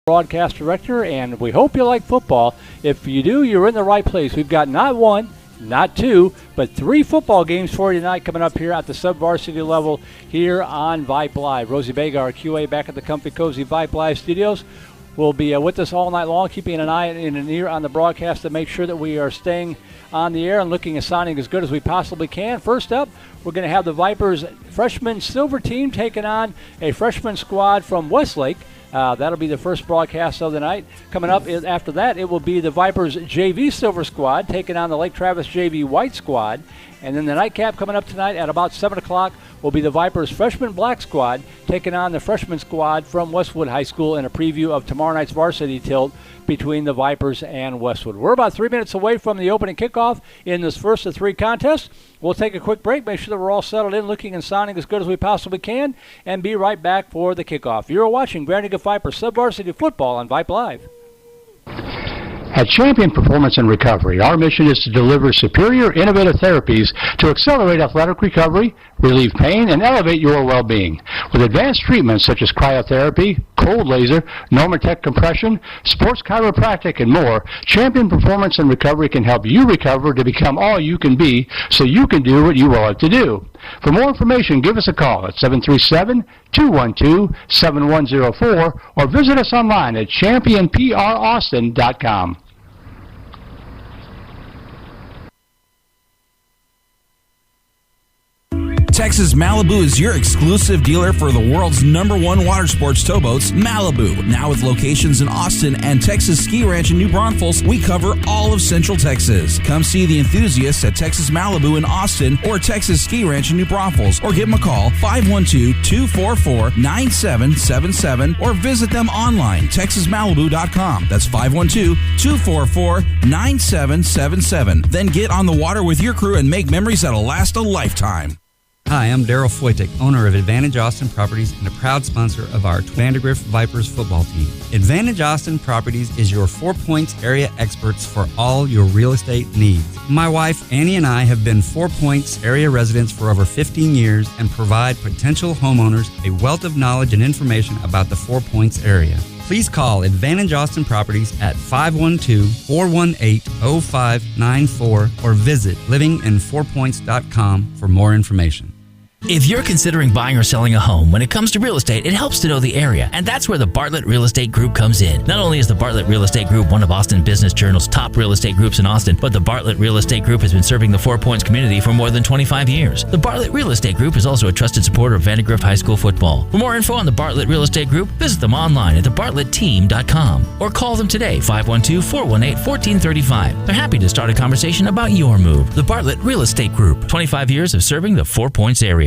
broadcast director, and we hope you like football. If you do, you're in the right place. We've got not one, not two, but three football games for you tonight coming up here at the sub-varsity level here on Vype Live. Rosie Vega, our QA, back at the Comfy Cozy Vype Live studios, will be with us all night long, keeping an eye and an ear on the broadcast to make sure that we are staying on the air and looking and sounding as good as we possibly can. First up, we're going to have the Vipers freshman silver team taking on a freshman squad from Westlake. That'll be the first broadcast of the night. Coming up after that, it will be the Vipers JV Silver Squad taking on the Lake Travis JV White Squad. And then the nightcap coming up tonight at about 7 o'clock will be the Vipers Freshman Black Squad taking on the freshman squad from Westwood High School in a preview of tomorrow night's varsity tilt between the Vipers and Westwood. We're about 3 minutes away from the opening kickoff in this first of three contests. We'll take a quick break, make sure that we're all settled in, looking and sounding as good as we possibly can, and be right back for the kickoff. You're watching Vandegrifts Vipers Sub-Varsity Football on Vype Live. At Champion Performance and Recovery, our mission is to deliver superior, innovative therapies to accelerate athletic recovery, relieve pain, and elevate your well-being. With advanced treatments such as cryotherapy, cold laser, Normatec compression, sports chiropractic, and more, Champion Performance and Recovery can help you recover to become all you can be so you can do what you love to do. For more information, give us a call at 737-212-7104 or visit us online at championpraustin.com. Texas Malibu is your exclusive dealer for the world's #1 water sports towboats, Malibu. Now with locations in Austin and Texas Ski Ranch in New Braunfels, we cover all of Central Texas. Come see the enthusiasts at Texas Malibu in Austin or Texas Ski Ranch in New Braunfels, or give them a call, 512-244-9777, or visit them online, texasmalibu.com. That's 512-244-9777. Then get on the water with your crew and make memories that'll last a lifetime. Hi, I'm Daryl Foytik, owner of Advantage Austin Properties and a proud sponsor of our Vandegrifts Vipers football team. Advantage Austin Properties is your 4 Points area experts for all your real estate needs. My wife, Annie, and I have been 4 Points area residents for over 15 years and provide potential homeowners a wealth of knowledge and information about the 4 Points area. Please call Advantage Austin Properties at 512-418-0594 or visit livinginfourpoints.com for more information. If you're considering buying or selling a home, when it comes to real estate, it helps to know the area, and that's where the Bartlett Real Estate Group comes in. Not only is the Bartlett Real Estate Group one of Austin Business Journal's top real estate groups in Austin, but the Bartlett Real Estate Group has been serving the 4 Points community for more than 25 years. The Bartlett Real Estate Group is also a trusted supporter of Vandegrift High School football. For more info on the Bartlett Real Estate Group, visit them online at thebartlettteam.com or call them today, 512-418-1435. They're happy to start a conversation about your move. The Bartlett Real Estate Group, 25 years of serving the 4 Points area.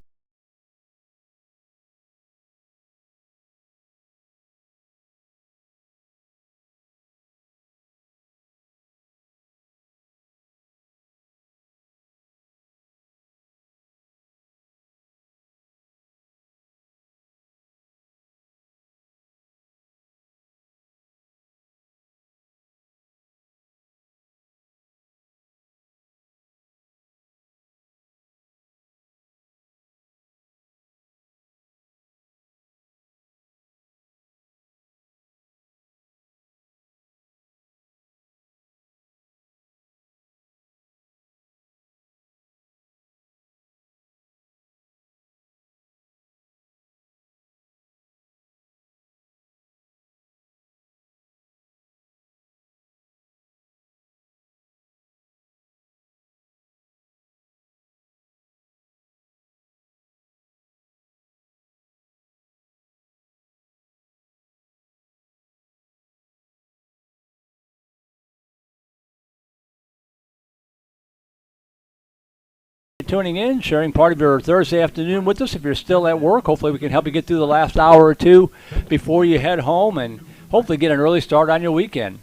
Tuning in, sharing part of your Thursday afternoon with us. If you're still at work, hopefully we can help you get through the last hour or two before you head home and hopefully get an early start on your weekend.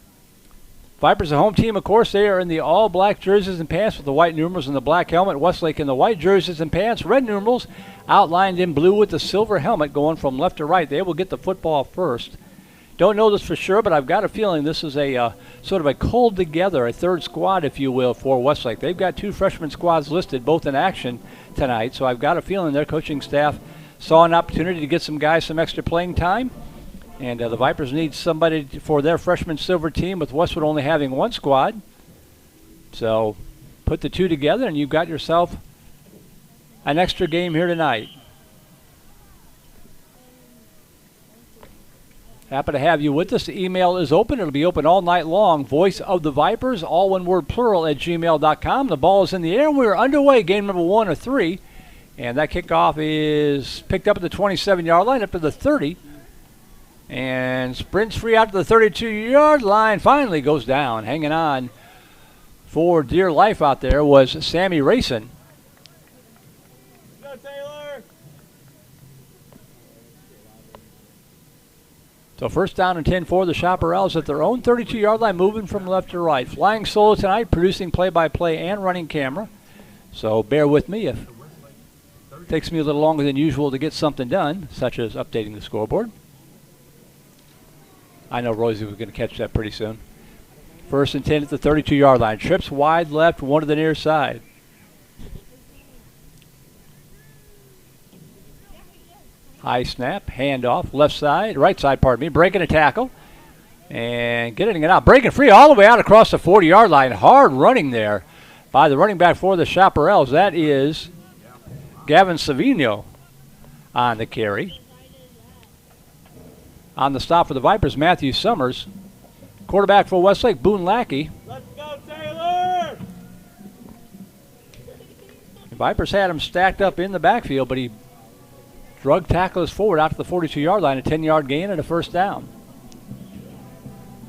Vipers, the home team, of course, they are in the all-black jerseys and pants with the white numerals and the black helmet. Westlake in the white jerseys and pants, red numerals outlined in blue with the silver helmet going from left to right. They will get the football first. Don't know this for sure, but I've got a feeling this is a sort of a culled together, a third squad, if you will, for Westlake. They've got two freshman squads listed, both in action tonight, so I've got a feeling their coaching staff saw an opportunity to get some guys some extra playing time. And the Vipers need somebody for their freshman silver team, with Westwood only having one squad. So put the two together and you've got yourself an extra game here tonight. Happy to have you with us. The email is open. It'll be open all night long. Voice of the Vipers, all one word plural, at gmail.com. The ball is in the air, and we're underway. Game number 1 of 3. And that kickoff is picked up at the 27-yard line, up to the 30. And sprints free out to the 32-yard line. Finally goes down. Hanging on for dear life out there was Sammy Rayson. Go, Taylor! So first down and 10 for the Chaparrals at their own 32-yard line, moving from left to right. Flying solo tonight, producing play-by-play and running camera. So bear with me if it takes me a little longer than usual to get something done, such as updating the scoreboard. I know Rosie was going to catch that pretty soon. First and 10 at the 32-yard line. Trips wide left, one to the near side. High snap, handoff, left side, right side, pardon me, breaking a tackle. And getting it out, breaking free all the way out across the 40-yard line. Hard running there by the running back for the Chaparrals. That is Gavin Savino on the carry. On the stop for the Vipers, Matthew Summers. Quarterback for Westlake, Boone Lackey. Let's go, Taylor! The Vipers had him stacked up in the backfield, but he drug tacklers forward out to the 42-yard line, a 10-yard gain and a first down.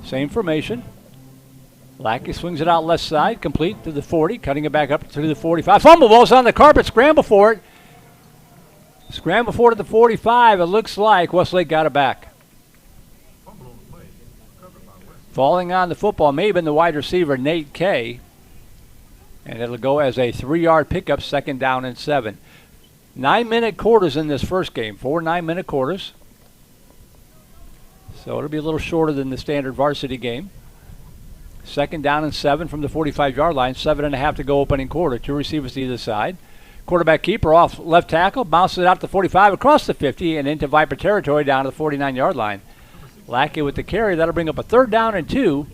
Same formation. Lackey swings it out left side, complete to the 40, cutting it back up to the 45. Fumble ball's on the carpet, scramble for it. Scramble for it at the 45. It looks like Westlake got it back. Falling on the football may have been the wide receiver, Nate Kay. And it'll go as a 3-yard pickup, second down and 7. 9-minute quarters in this first game. 4 9-minute quarters. So it'll be a little shorter than the standard varsity game. Second down and 7 from the 45-yard line. 7.5 to go opening quarter. 2 receivers to either side. Quarterback keeper off left tackle. Bounces it out to the 45, across the 50, and into Viper territory down to the 49-yard line. Lackey with the carry. That'll bring up a 3rd down and 2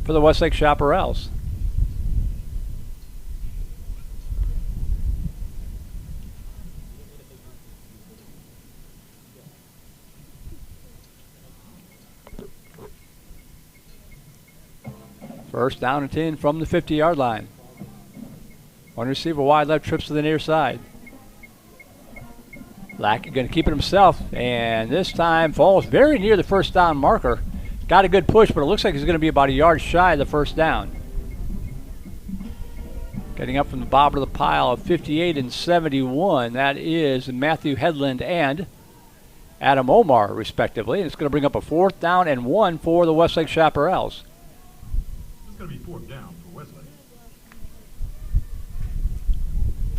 for the Westlake Chaparrals. First down and 10 from the 50-yard line. One receiver wide left, trips to the near side. Lackey going to keep it himself, and this time falls very near the first down marker. Got a good push, but it looks like he's going to be about a yard shy of the first down. Getting up from the bottom of the pile of 58 and 71, that is Matthew Headland and Adam Omar, respectively. And it's going to bring up a 4th down and 1 for the Westlake Chaparrals. It's going to be 4th down for Westlake.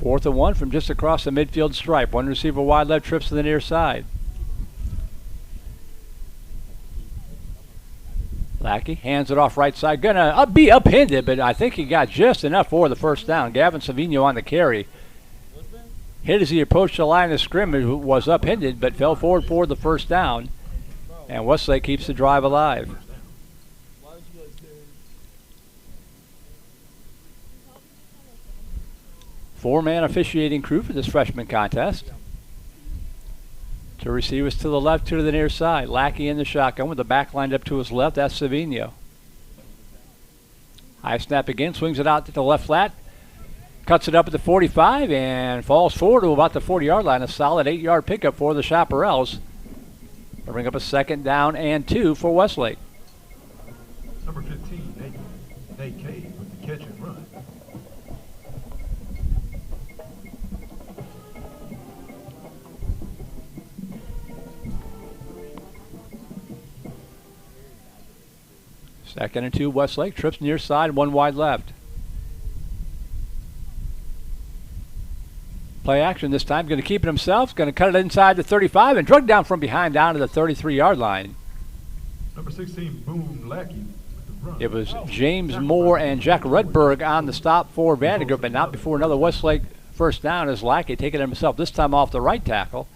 4th and 1 from just across the midfield stripe. One receiver wide left, trips to the near side. Lackey hands it off right side. Gonna be upended, but I think he got just enough for the first down. Gavin Savino on the carry. Hit as he approached the line of scrimmage, was upended, but fell forward for the first down. And Westlake keeps the drive alive. Four-man officiating crew for this freshman contest. 2 receivers to the left, 2 to the near side. Lackey in the shotgun with the back lined up to his left. That's Savino. High snap again, swings it out to the left flat. Cuts it up at the 45 and falls forward to about the 40-yard line. A solid 8-yard pickup for the Chaparrals. They'll bring up a 2nd down and 2 for Westlake. Number 15, Nate Kay with the catch and run. Second and 2, Westlake. Trips near side, 1 wide left. Play action this time. Going to keep it himself. Going to cut it inside the 35 and drug down from behind down to the 33-yard line. Number 16, Boone Lackey with the run. It was James Moore and Jack Rudberg on the stop for Vandegrift, but not before another Westlake first down as Lackey taking it himself, this time off the right tackle.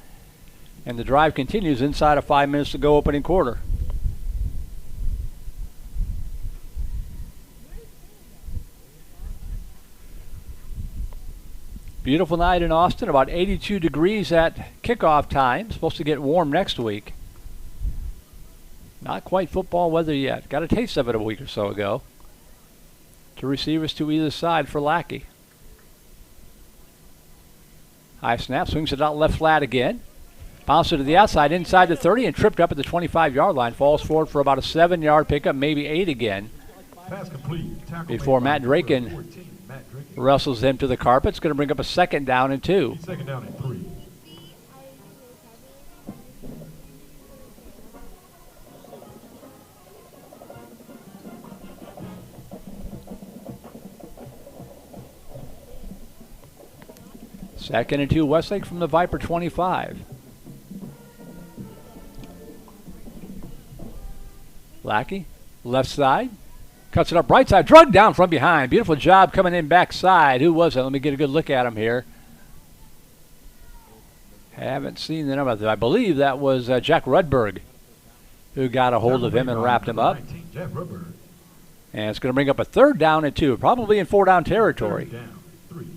And the drive continues inside of 5 minutes to go opening quarter. Beautiful night in Austin, about 82 degrees at kickoff time. Supposed to get warm next week. Not quite football weather yet. Got a taste of it a week or so ago. Two receivers to either side for Lackey. High snap, swings it out left flat again. Bounces it to the outside, inside the 30, and tripped up at the 25-yard line. Falls forward for about a 7-yard pickup, maybe 8 again. Pass complete. Tackle Before made Matt by Draken number 14, Matt Draken. wrestles him to the carpet. It's going to bring up a 2nd down and 2. Second down and 3. Second and 2, Westlake from the Viper 25. Lackey, left side. Cuts it up right side, drugged down from behind. Beautiful job coming in backside. Who was it? Let me get a good look at him here. Haven't seen the number. I believe that was Jack Rudberg who got a hold of him and wrapped him up. 19, Jack Rubber. And it's going to bring up a 3rd down and 2, probably in 4-down territory. Third down, 3.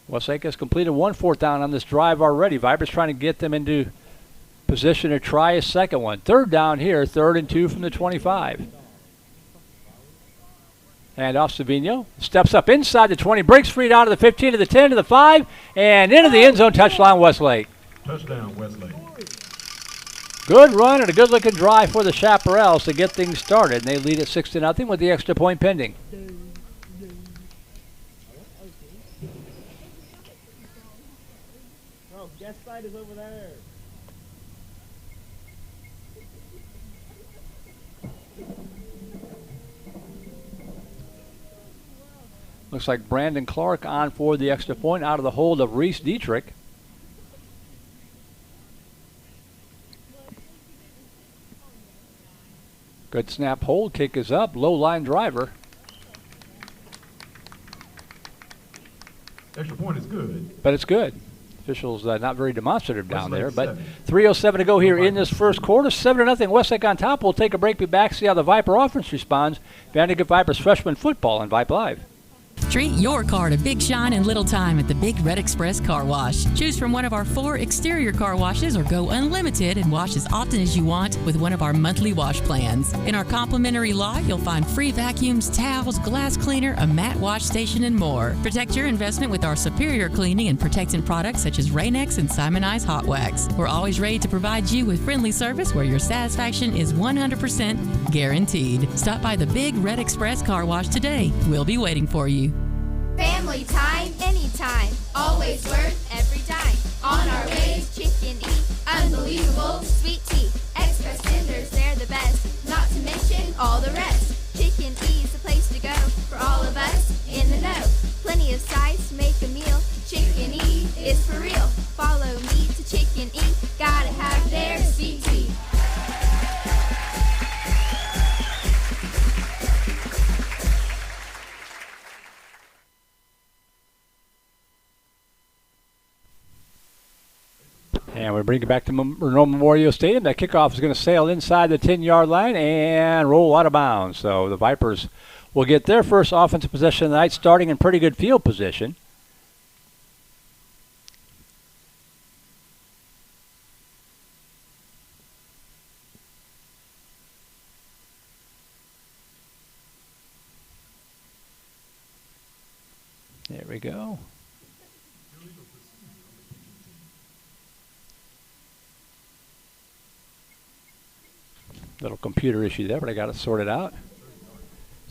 Westlake has completed 1 4th down on this drive already. Vipers trying to get them into position to try a second one. 3rd down here, 3rd and 2 from the 25. And off Savino. Steps up inside the 20, breaks free down to the 15, to the 10, to the 5, and into the end zone. Touchdown, Westlake. Touchdown, Westlake. Good run and a good-looking drive for the Chaparrals to get things started. And they lead at 6-0 with the extra point pending. Oh, guest side is over there. Looks like Brandon Clark on for the extra point out of the hold of Reese Dietrich. Good snap hold, kick is up, low line driver. Extra point is good. But it's good. Officials not very demonstrative down there. Westlake But 3:07 to go here in this first quarter. 7-0 Westlake on top. We'll take a break, be back, see how the Viper offense responds. VandeGrift Vipers freshman football on Vype Live. Treat your car to big shine and little time at the Big Red Express Car Wash. Choose from one of our 4 exterior car washes or go unlimited and wash as often as you want with one of our monthly wash plans. In our complimentary lot, you'll find free vacuums, towels, glass cleaner, a mat wash station, and more. Protect your investment with our superior cleaning and protectant products such as Rain-X and Simonized Hot Wax. We're always ready to provide you with friendly service where your satisfaction is 100% guaranteed. Stop by the Big Red Express Car Wash today. We'll be waiting for you. Family time, anytime, always worth every dime. On our way, chicken eat, unbelievable sweet tea. Express tenders, they're the best, not to mention all the rest. Chicken E's the place to go for all of us in the know. Plenty of size to make a meal. Chicken E is for real. Follow me to Chicken E, gotta have their sweet tea. And we bring it back to Monroe Memorial Stadium. That kickoff is going to sail inside the 10-yard line and roll out of bounds. So the Vipers will get their first offensive possession of the night, starting in pretty good field position. There we go. Little computer issue there, but I got it sorted out.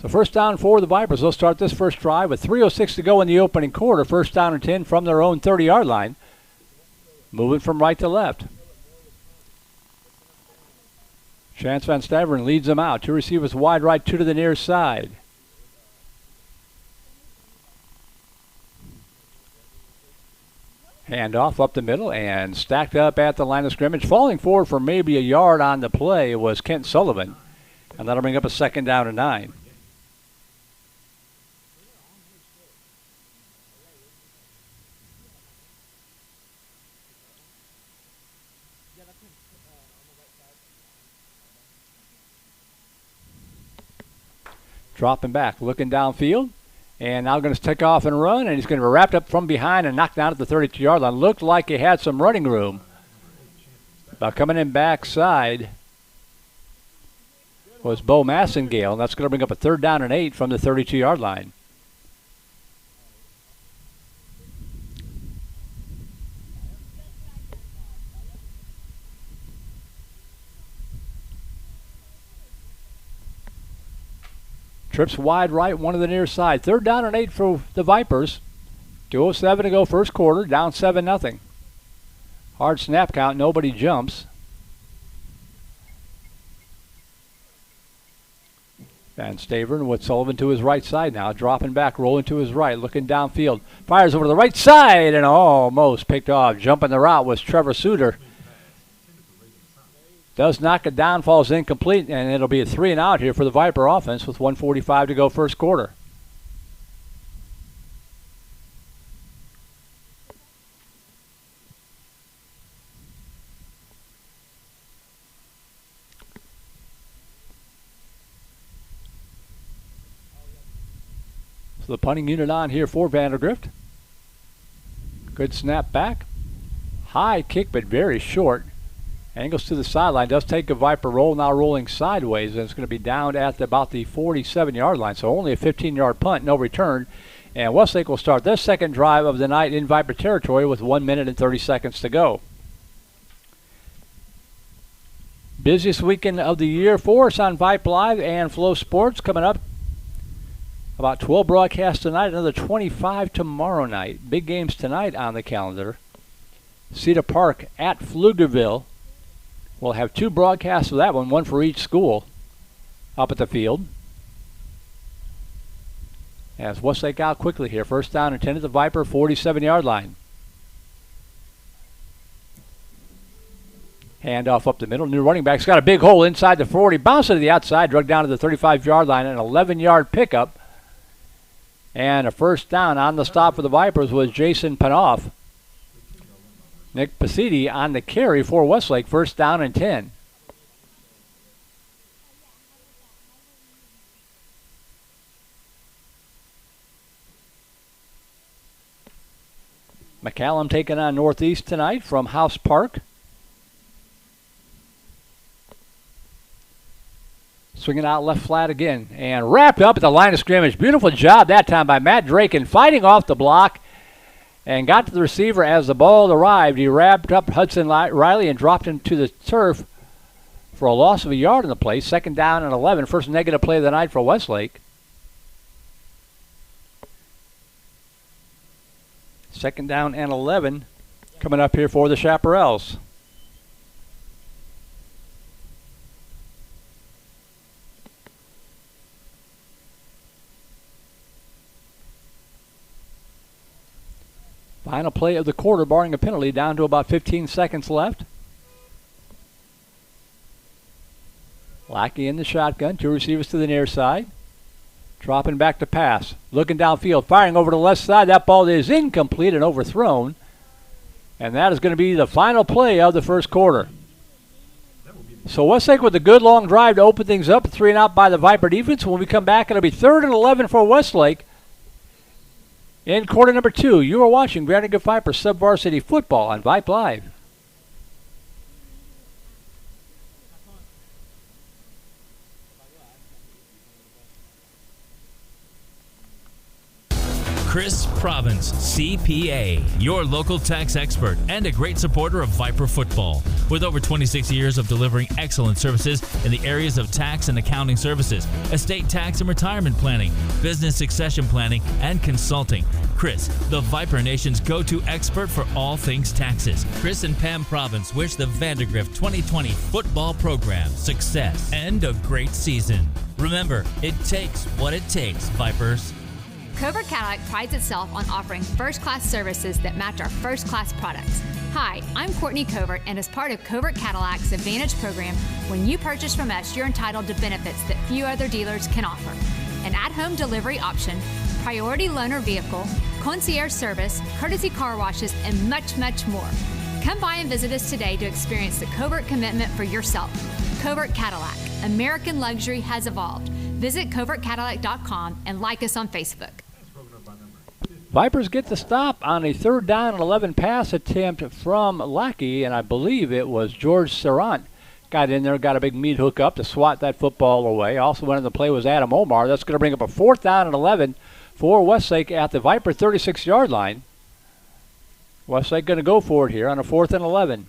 So first down for the Vipers. They'll start this first drive with 3:06 to go in the opening quarter. First down and 10 from their own 30-yard line. Moving from right to left. Chance Van Staveren leads them out. 2 receivers wide right, 2 to the near side. Handoff up the middle and stacked up at the line of scrimmage. Falling forward for maybe a yard on the play was Kent Sullivan. And that'll bring up a second down and 9. Dropping back, looking downfield. And now going to take off and run, and he's going to be wrapped up from behind and knocked down at the 32-yard line. Looked like he had some running room. But coming in backside was Bo Massengale, and that's going to bring up a 3rd down and 8 from the 32-yard line. Trips wide right, one to the near side. 3rd down and 8 for the Vipers. 2:07 to go first quarter, down 7-0. Hard snap count, nobody jumps. Van Staveren with Sullivan to his right side now, dropping back, rolling to his right, looking downfield. Fires over to the right side and almost picked off. Jumping the route was Trevor Suter. Does knock it down, falls incomplete, and it'll be a 3 and out here for the Viper offense with 1:45 to go first quarter. So the punting unit on here for Vandegrift. Good snap back. High kick, but very short. Angles to the sideline, does take a Viper roll, now rolling sideways, and it's going to be down at about the 47-yard line. So only a 15-yard punt, no return. And Westlake will start their second drive of the night in Viper territory with 1 minute and 30 seconds to go. Busiest weekend of the year for us on Vype Live and Flow Sports coming up. About 12 broadcasts tonight, another 25 tomorrow night. Big games tonight on the calendar. Cedar Park at Pflugerville. We'll have 2 broadcasts of that one for each school up at the field. As Westlake out quickly here. 1st down and 10 at the Viper, 47-yard line. Handoff up the middle. New running back's got a big hole inside the 40. Bounce to the outside, drug down to the 35-yard line. An 11-yard pickup. And a 1st down on the stop for the Vipers was Jason Panoff. Nick Pasidi on the carry for Westlake, 1st down and 10. McCallum taking on Northeast tonight from House Park. Swinging out left flat again and wrapped up at the line of scrimmage. Beautiful job that time by Matt Draken, fighting off the block and got to the receiver as the ball arrived. He wrapped up Hudson Riley and dropped into the turf for a loss of a yard in the play. 2nd down and 11. First negative play of the night for Westlake. 2nd down and 11 coming up here for the Chaparrals. Final play of the quarter, barring a penalty, down to about 15 seconds left. Lackey in the shotgun, 2 receivers to the near side. Dropping back to pass. Looking downfield, firing over to the left side. That ball is incomplete and overthrown. And that is going to be the final play of the first quarter. So Westlake with a good long drive to open things up. 3 and out by the Viper defense. When we come back, it'll be 3rd and 11 for Westlake. In quarter number 2, you are watching Vandegrift Vipers Sub-Varsity Football on Vype Live. Chris Province, CPA, your local tax expert and a great supporter of Viper football. With over 26 years of delivering excellent services in the areas of tax and accounting services, estate tax and retirement planning, business succession planning, and consulting. Chris, the Viper Nation's go-to expert for all things taxes. Chris and Pam Province wish the Vandegrift 2020 football program success and a great season. Remember, it takes what it takes, Vipers. Covert Cadillac prides itself on offering first-class services that match our first-class products. Hi, I'm Courtney Covert, and as part of Covert Cadillac's Advantage program, when you purchase from us, you're entitled to benefits that few other dealers can offer. An at-home delivery option, priority loaner vehicle, concierge service, courtesy car washes, and much, much more. Come by and visit us today to experience the Covert commitment for yourself. Covert Cadillac. American luxury has evolved. Visit covertcadillac.com and like us on Facebook. Vipers get the stop on a 3rd down and 11 pass attempt from Lackey, and I believe it was George Serrant. Got in there, got a big meat hook up to swat that football away. Also went in the play was Adam Omar. That's going to bring up a 4th down and 11 for Westlake at the Viper 36-yard line. Westlake going to go for it here on a 4th and 11.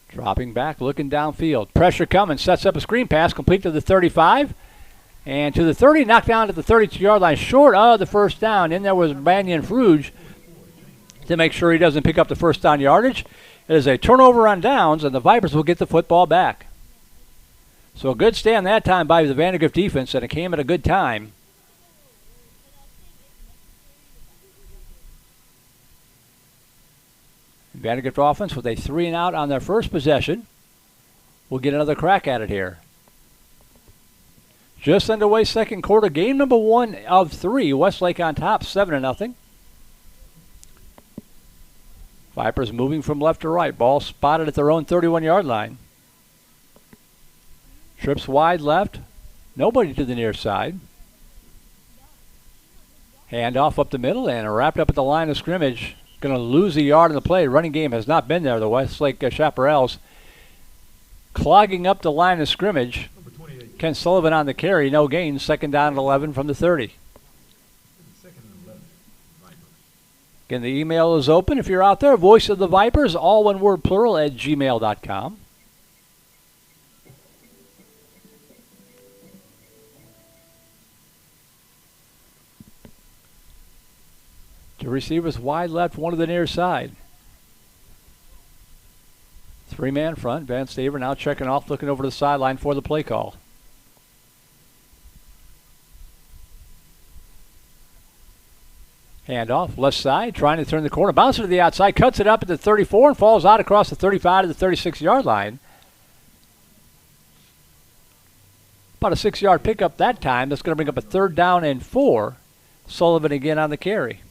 Dropping back, looking downfield. Pressure coming, sets up a screen pass, complete to the 35. And to the 30, knocked down at the 32-yard line, short of the first down. In there was Banyan Fruge to make sure he doesn't pick up the first down yardage. It is a turnover on downs, and the Vipers will get the football back. So a good stand that time by the Vandegrift defense, and it came at a good time. Vandegrift offense with a 3-and-out on their first possession. We'll get another crack at it here. Just underway second quarter, game number 1 of 3. Westlake on top, 7-0. Vipers moving from left to right. Ball spotted at their own 31-yard line. Trips wide left. Nobody to the near side. Handoff up the middle and wrapped up at the line of scrimmage. Going to lose a yard in the play. Running game has not been there. The Westlake Chaparrals clogging up the line of scrimmage. Ken Sullivan on the carry. No gain. 2nd down and 11 from the 30. Again, the email is open. If you're out there, Voice of the Vipers, all one word plural, at gmail.com. To receivers wide left, one to the near side. 3-man front. Van Staver now checking off, looking over the sideline for the play call. Handoff, left side, trying to turn the corner. Bounces to the outside, cuts it up at the 34 and falls out across the 35 to the 36-yard line. About a 6-yard pickup that time. That's going to bring up a 3rd down and 4. Sullivan again on the carry.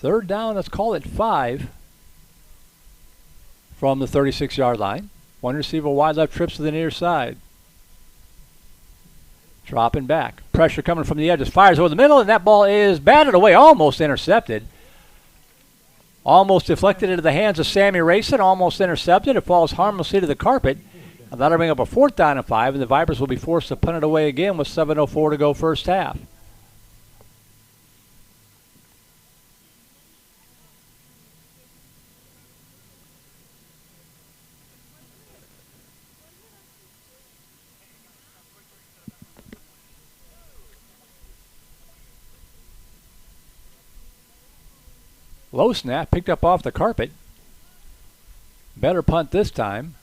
Third down, let's call it 5 from the 36-yard line. One receiver wide left, trips to the near side. Dropping back. Pressure coming from the edges. Fires over the middle, and that ball is batted away, almost intercepted. Almost deflected into the hands of Sammy Rayson, almost intercepted. It falls harmlessly to the carpet. And that'll bring up a 4th down and 5, and the Vipers will be forced to punt it away again with 7:04 to go first half. Low snap, picked up off the carpet. Better punt this time.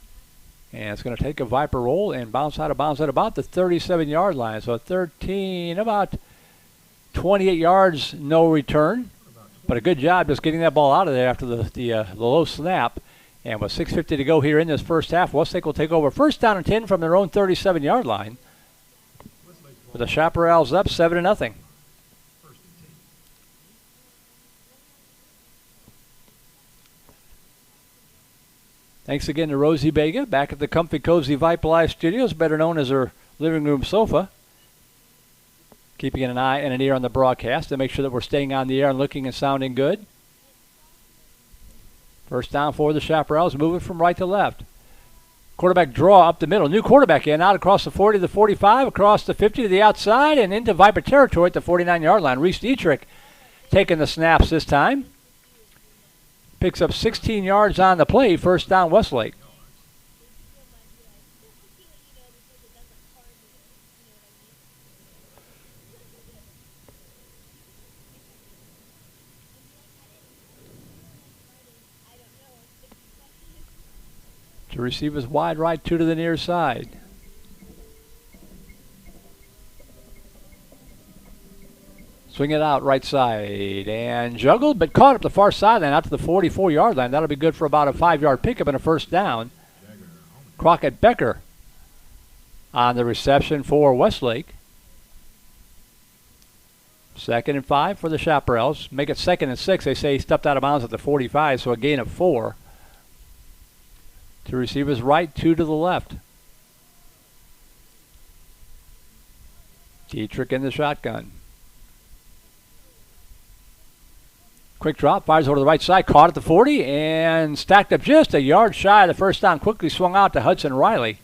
And it's going to take a Viper roll and bounce out of bounds at about the 37-yard line. So 13, about 28 yards, no return. But a good job just getting that ball out of there after the low snap. And with 6:50 to go here in this first half, Westlake will take over 1st down and 10 from their own 37-yard line. With the Chaparrals up 7-0. Thanks again to Rosie Bega, back at the comfy, cozy Vype Live studios, better known as her living room sofa. Keeping an eye and an ear on the broadcast to make sure that we're staying on the air and looking and sounding good. First down for the Chaparrals, moving from right to left. Quarterback draw up the middle. New quarterback in, out across the 40 to the 45, across the 50 to the outside, and into Viper territory at the 49-yard line. Reese Dietrich taking the snaps this time. Picks up 16 yards on the play, 1st down Westlake. To receive is wide right, 2 to the near side. Swing it out right side and juggled, but caught up the far sideline out to the 44-yard line. That'll be good for about a 5-yard pickup and a first down. Crockett Becker on the reception for Westlake. 2nd and 5 for the Chaparrals. Make it 2nd and 6. They say he stepped out of bounds at the 45, so a gain of 4. Two receivers right, 2 to the left. Dietrich in the shotgun. Quick drop, fires over to the right side, caught at the 40, and stacked up just a yard shy of the first down. Quickly swung out to Hudson Riley.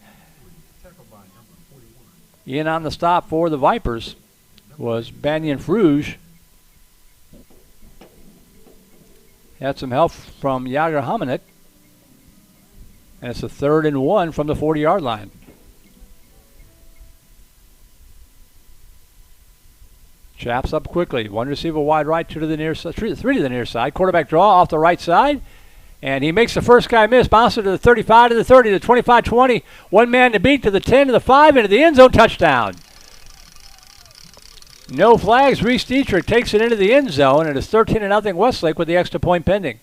In on the stop for the Vipers was Banyan Fruge. Had some help from Yager Hominick. And it's a 3rd and 1 from the 40-yard line. Chaps up quickly. One receiver wide right, 2 to the near side, 3 to the near side. Quarterback draw off the right side. And he makes the first guy miss. Bounces to the 35, to the 30, to the 25, 20. One man to beat, to the 10, to the 5, into the end zone. Touchdown. No flags. Reese Dietrich takes it into the end zone, and it's 13-0 Westlake with the extra point pending.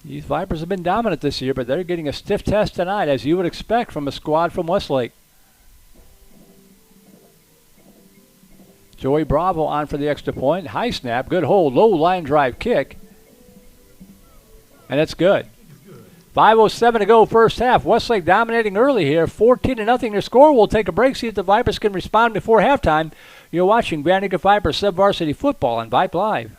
These Vipers have been dominant this year, but they're getting a stiff test tonight, as you would expect from a squad from Westlake. Joey Bravo on for the extra point. High snap, good hold, low line drive kick. And it's good. 5:07 to go first half. Westlake dominating early here, 14-0 their score. We'll take a break, see if the Vipers can respond before halftime. You're watching Vandegrifft Vipers Sub-Varsity Football on Vype Live.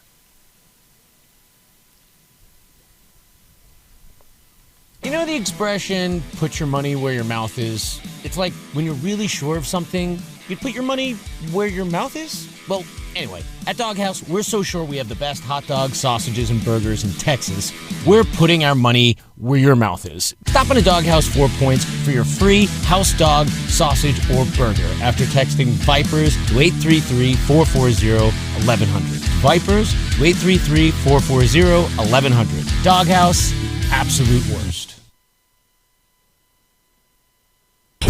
You know the expression, put your money where your mouth is? It's like when you're really sure of something, you put your money where your mouth is? Well, anyway, at Doghouse, we're so sure we have the best hot dogs, sausages, and burgers in Texas. We're putting our money where your mouth is. Stop in a Doghouse 4 Points for your free house dog, sausage, or burger after texting VIPERS to 833-440-1100. VIPERS to 833-440-1100. Doghouse, absolute worst.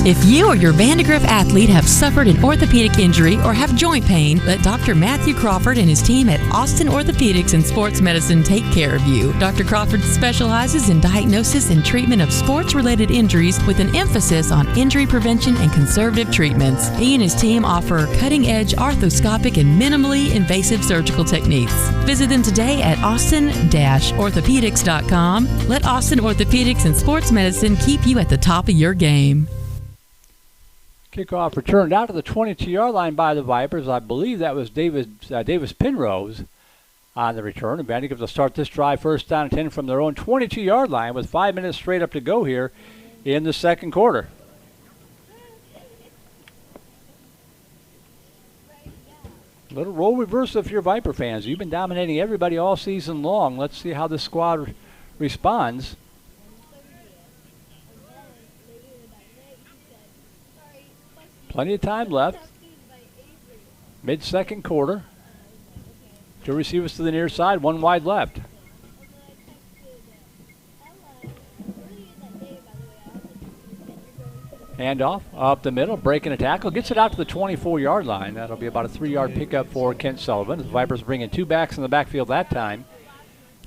If you or your Vandegrift athlete have suffered an orthopedic injury or have joint pain, let Dr. Matthew Crawford and his team at Austin Orthopedics and Sports Medicine take care of you. Dr. Crawford specializes in diagnosis and treatment of sports-related injuries with an emphasis on injury prevention and conservative treatments. He and his team offer cutting-edge arthroscopic and minimally invasive surgical techniques. Visit them today at austin-orthopedics.com. Let Austin Orthopedics and Sports Medicine keep you at the top of your game. Kickoff returned out to the 22-yard line by the Vipers. I believe that was Davis Penrose on the return. And Vandegrifft will start this drive first down and 10 from their own 22-yard line with 5 minutes straight up to go here in the second quarter. Little role reversal if you're Viper fans. You've been dominating everybody all season long. Let's see how this squad responds. Plenty of time left. Mid-second quarter. 2 receivers to the near side, 1 wide left. Handoff up the middle, breaking a tackle. Gets it out to the 24-yard line. That'll be about a 3-yard pickup for Kent Sullivan. The Vipers bringing 2 backs in the backfield that time.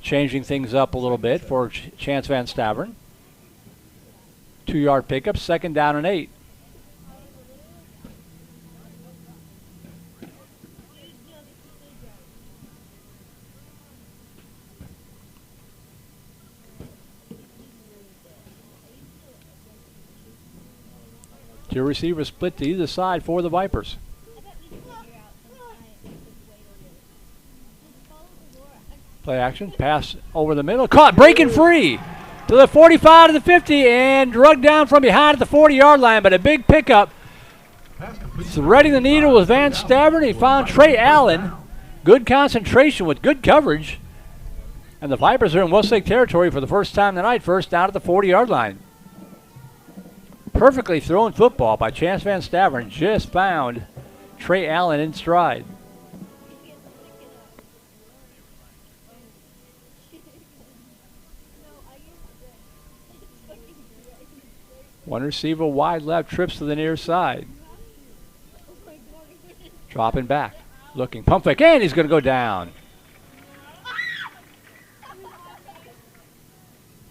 Changing things up a little bit for Chance Van Staveren. 2-yard pickup, 2nd down and 8. Two receivers split to either side for the Vipers. Play action, pass over the middle, caught, breaking free to the 45 to the 50 and drugged down from behind at the 40-yard line, but a big pickup. Threading the needle was Van Stavern. He found Trey Allen. Good concentration with good coverage. And the Vipers are in Westlake territory for the first time tonight, first down at the 40-yard line. Perfectly thrown football by Chance Van Staveren. Just found Trey Allen in stride. One receiver wide left, trips to the near side. Dropping back, looking, pump fake, and he's going to go down.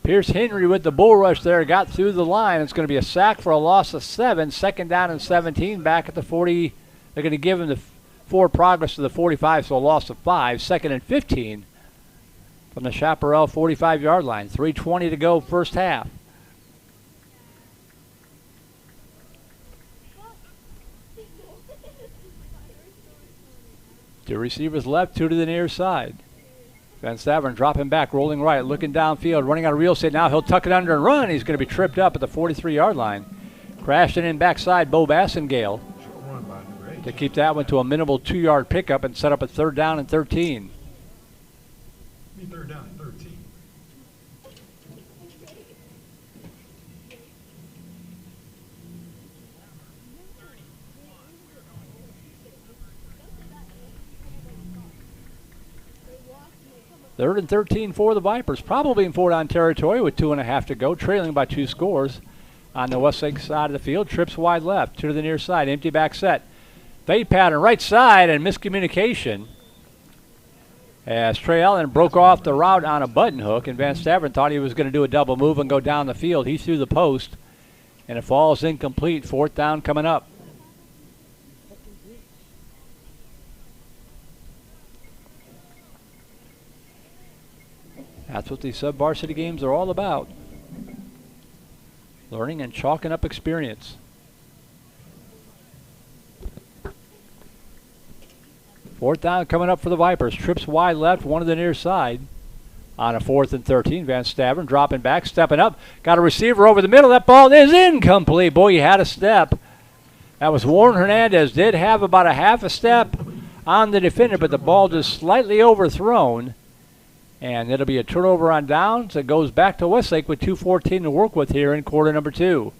Pierce Henry with the bull rush there, got through the line. It's going to be a sack for a loss of 7. Second down and 17, back at the 40. They're going to give him the forward progress to the 45, so a loss of 5. Second and 15 from the Chaparral 45-yard line. 3:20 to go, first half. Two receivers left, two to the near side. Van Staveren dropping back, rolling right, looking downfield, running out of real estate. Now he'll tuck it under and run. He's going to be tripped up at the 43-yard line. Crashing in backside, Bo Bassengale to keep that one to a minimal 2-yard pickup and set up a third down and 13. Third down and 13. Third and 13 for the Vipers, probably in four-down territory with 2.5 to go, trailing by 2 scores on the Westlake side of the field. Trips wide left, two to the near side, empty back set. Fade pattern right side and miscommunication as Trey Allen broke off the route on a button hook, and Van Staveren thought he was going to do a double move and go down the field. He threw the post, and it falls incomplete. Fourth down coming up. That's what these sub-varsity games are all about. Learning and chalking up experience. Fourth down coming up for the Vipers. Trips wide left, one to the near side. On a 4th and 13, Van Staveren dropping back, stepping up. Got a receiver over the middle. That ball is incomplete. Boy, he had a step. That was Warren Hernandez. Did have about a half a step on the defender, but the ball just slightly overthrown. And it'll be a turnover on downs. It goes back to Westlake with 2:14 to work with here in quarter number 2.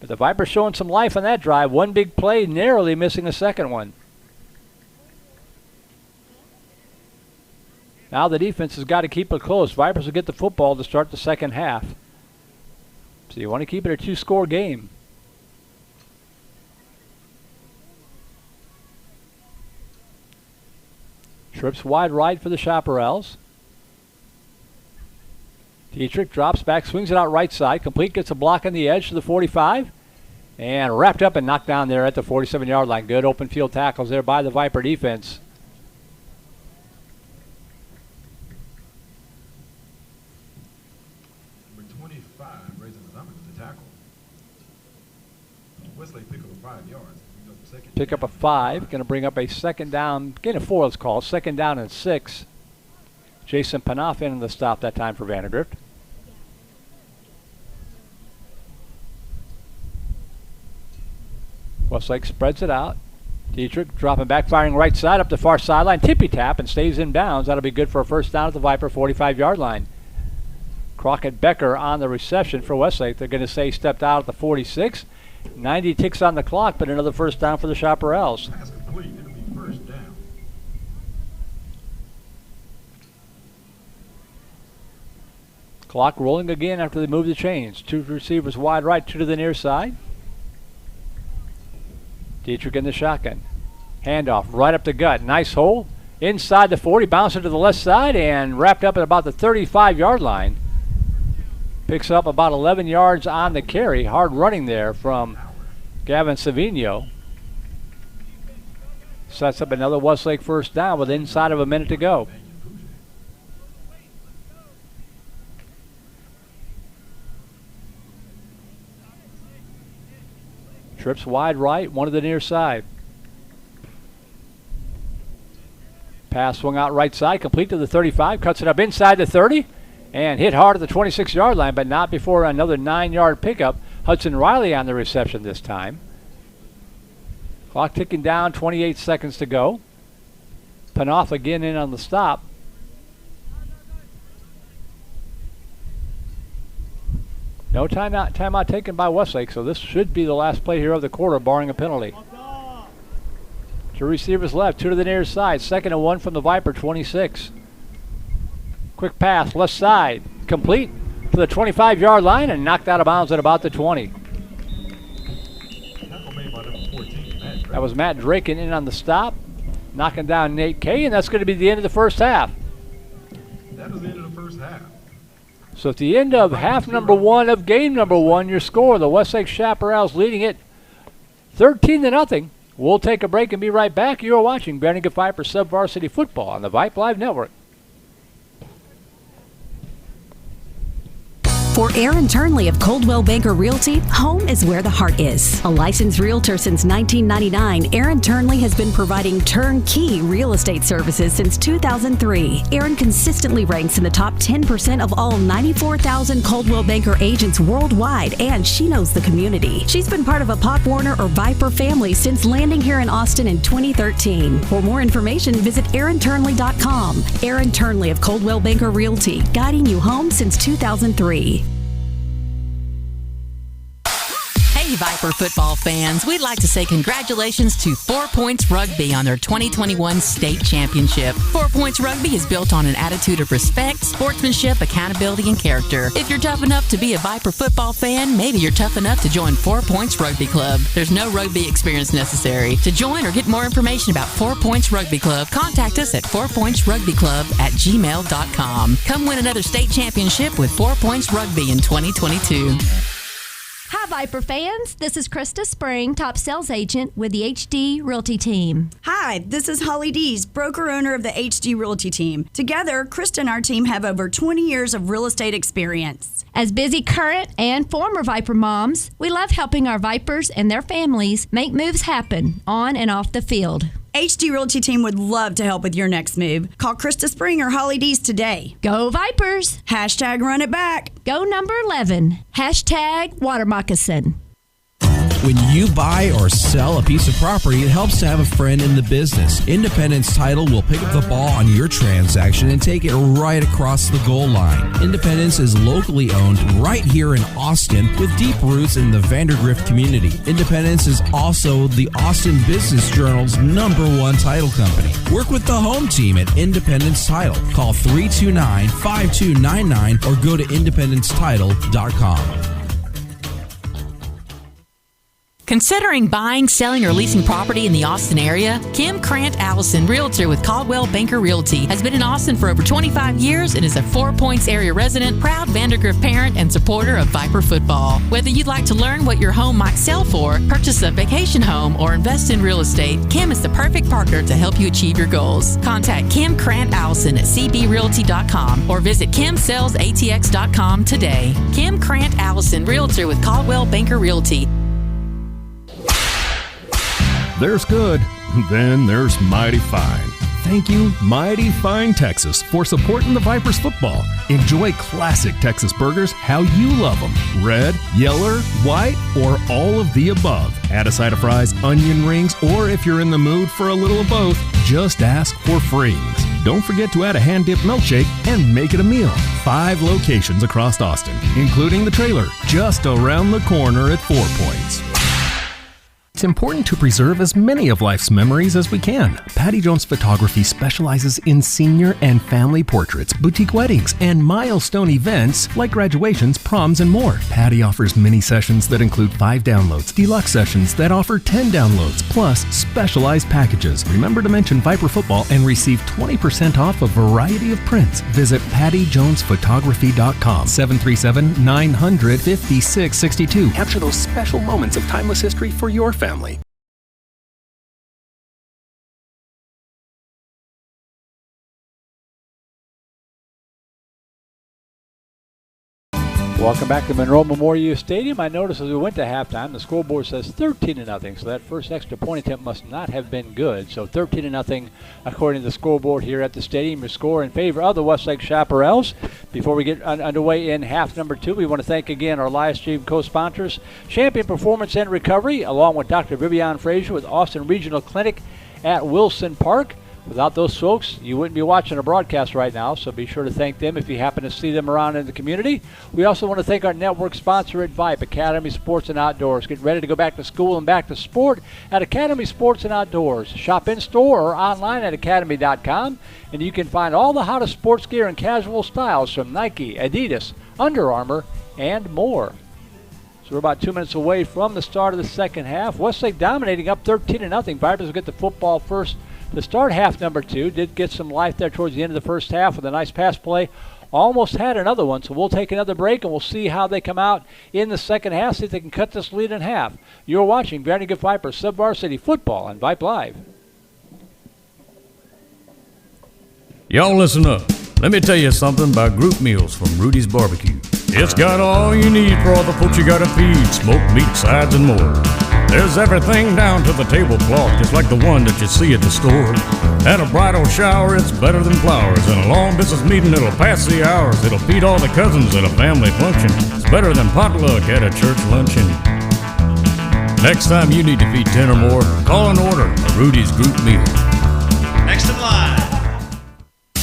But the Vipers showing some life on that drive. One big play, narrowly missing a second one. Now the defense has got to keep it close. Vipers will get the football to start the second half. So you want to keep it a 2-score game. Trips wide right for the Chaparrals. Dietrich drops back, swings it out right side. Complete, gets a block on the edge to the 45. And wrapped up and knocked down there at the 47-yard line. Good open field tackles there by the Viper defense. Number 25 raises his arm with the tackle. Westlake pick up 5 yards. Pick up a 5. Going to bring up a second down. Gain of 4, let's call it. Second down and 6. Jason Panoff in the stop that time for Vandegrift. Westlake spreads it out. Dietrich dropping back, firing right side up the far sideline. Tippy tap and stays in bounds. That'll be good for a first down at the Viper 45-yard line. Crockett Becker on the reception for Westlake. They're going to say stepped out at the 46. 90 ticks on the clock, but another first down for the Chaparrals. Pass complete. It'll be first down. Clock rolling again after they move the chains. Two receivers wide right, two to the near side. Dietrich in the shotgun. Handoff right up the gut. Nice hole. Inside the 40, bouncing to the left side and wrapped up at about the 35-yard line. Picks up about 11 yards on the carry. Hard running there from Gavin Savino. Sets up another Westlake first down with inside of a minute to go. Trips wide right, one to the near side. Pass swung out right side, complete to the 35, cuts it up inside the 30, and hit hard at the 26-yard line, but not before another 9-yard pickup. Hudson Riley on the reception this time. Clock ticking down, 28 seconds to go. Panoff again in on the stop. No timeout taken by Westlake, so this should be the last play here of the quarter, barring a penalty. Two receivers left, two to the near side. 2nd and 1 from the Viper 26. Quick pass, left side, complete to the 25-yard line and knocked out of bounds at about the 20. That was Matt Draken in on the stop, knocking down Nate Kay, and that's going to be the end of the first half. That was the end of the first half. So at the end of half number 1 of game number 1, your score, the Westlake Chaparrals leading it 13-0. We'll take a break and be right back. You are watching VandeGrift Vipers Sub-Varsity Football on the Vype Live Network. For Aaron Turnley of Coldwell Banker Realty, home is where the heart is. A licensed realtor since 1999, Aaron Turnley has been providing turnkey real estate services since 2003. Aaron consistently ranks in the top 10% of all 94,000 Coldwell Banker agents worldwide, and she knows the community. She's been part of a Pop Warner or Viper family since landing here in Austin in 2013. For more information, visit AaronTurnley.com. Aaron Turnley of Coldwell Banker Realty, guiding you home since 2003. Hey, Viper football fans, we'd like to say congratulations to 4 Points Rugby on their 2021 state championship. 4 Points Rugby is built on an attitude of respect, sportsmanship, accountability, and character. If you're tough enough to be a Viper football fan, maybe you're tough enough to join 4 Points Rugby Club. There's no rugby experience necessary. To join or get more information about 4 Points Rugby Club, contact us at 4pointsrugbyclub@gmail.com. Come win another state championship with 4 Points Rugby in 2022. Hi, Viper fans. This is Krista Spring, top sales agent with the HD Realty team. Hi, this is Holly Dees, broker-owner of the HD Realty team. Together, Krista and our team have over 20 years of real estate experience. As busy current and former Viper moms, we love helping our Vipers and their families make moves happen on and off the field. HD Realty team would love to help with your next move. Call Krista Spring or Holly Dees today. Go Vipers! Hashtag run it back. Go number 11. Hashtag water moccasin. When you buy or sell a piece of property, it helps to have a friend in the business. Independence Title will pick up the ball on your transaction and take it right across the goal line. Independence is locally owned right here in Austin with deep roots in the VANDEGRIFT community. Independence is also the Austin Business Journal's #1 title company. Work with the home team at Independence Title. Call 329-5299 or go to independencetitle.com. Considering buying, selling, or leasing property in the Austin area? Kim Krant Allison, realtor with Caldwell Banker Realty, has been in Austin for over 25 years and is a 4 Points area resident, proud VandeGrift parent, and supporter of Viper football. Whether you'd like to learn what your home might sell for, purchase a vacation home, or invest in real estate, Kim is the perfect partner to help you achieve your goals. Contact Kim Krant Allison at cbrealty.com or visit kimsellsatx.com today. Kim Krant Allison, realtor with Caldwell Banker Realty. There's good, then there's mighty fine. Thank you, Mighty Fine Texas, for supporting the Vipers football. Enjoy classic Texas burgers how you love them. Red, yellow, white, or all of the above. Add a side of fries, onion rings, or if you're in the mood for a little of both, just ask for frings. Don't forget to add a hand-dipped milkshake and make it a meal. 5 locations across Austin, including the trailer, just around the corner at 4 Points. It's important to preserve as many of life's memories as we can. Patty Jones Photography specializes in senior and family portraits, boutique weddings, and milestone events like graduations, proms, and more. Patty offers mini sessions that include 5 downloads, deluxe sessions that offer 10 downloads, plus specialized packages. Remember to mention Viper Football and receive 20% off a variety of prints. Visit PattyJonesPhotography.com, 737-900-5662. Capture those special moments of timeless history for your family. Welcome back to Monroe Memorial Stadium. I noticed as we went to halftime, the scoreboard says 13-0, so that first extra point attempt must not have been good. So 13-0 according to the scoreboard here at the stadium. Your score in favor of the Westlake Chaparrals. Before we get underway in half number 2, we want to thank again our live stream co-sponsors, Champion Performance and Recovery, along with Dr. Vivian Frazier with Austin Regional Clinic at Wilson Park. Without those folks, you wouldn't be watching a broadcast right now, so be sure to thank them if you happen to see them around in the community. We also want to thank our network sponsor at Vype, Academy Sports and Outdoors. Get ready to go back to school and back to sport at Academy Sports and Outdoors. Shop in-store or online at academy.com, and you can find all the hottest sports gear and casual styles from Nike, Adidas, Under Armour, and more. So we're about 2 minutes away from the start of the second half. Westlake dominating up 13-0. Vipers will get the football first to start half number 2. Did get some life there towards the end of the first half with a nice pass play. Almost had another one, so we'll take another break and we'll see how they come out in the second half, see if they can cut this lead in half. You're watching Vandergrift Vipers Sub-Varsity Football on Vype Live. Y'all listen up. Let me tell you something about group meals from Rudy's Barbecue. It's got all you need for all the folks you gotta feed, smoked meat, sides, and more. There's everything down to the tablecloth, just like the one that you see at the store. At a bridal shower, it's better than flowers. And a long business meeting, it'll pass the hours. It'll feed all the cousins at a family function. It's better than potluck at a church luncheon. Next time you need to feed 10 or more, call and order a Rudy's group meal. Next in line.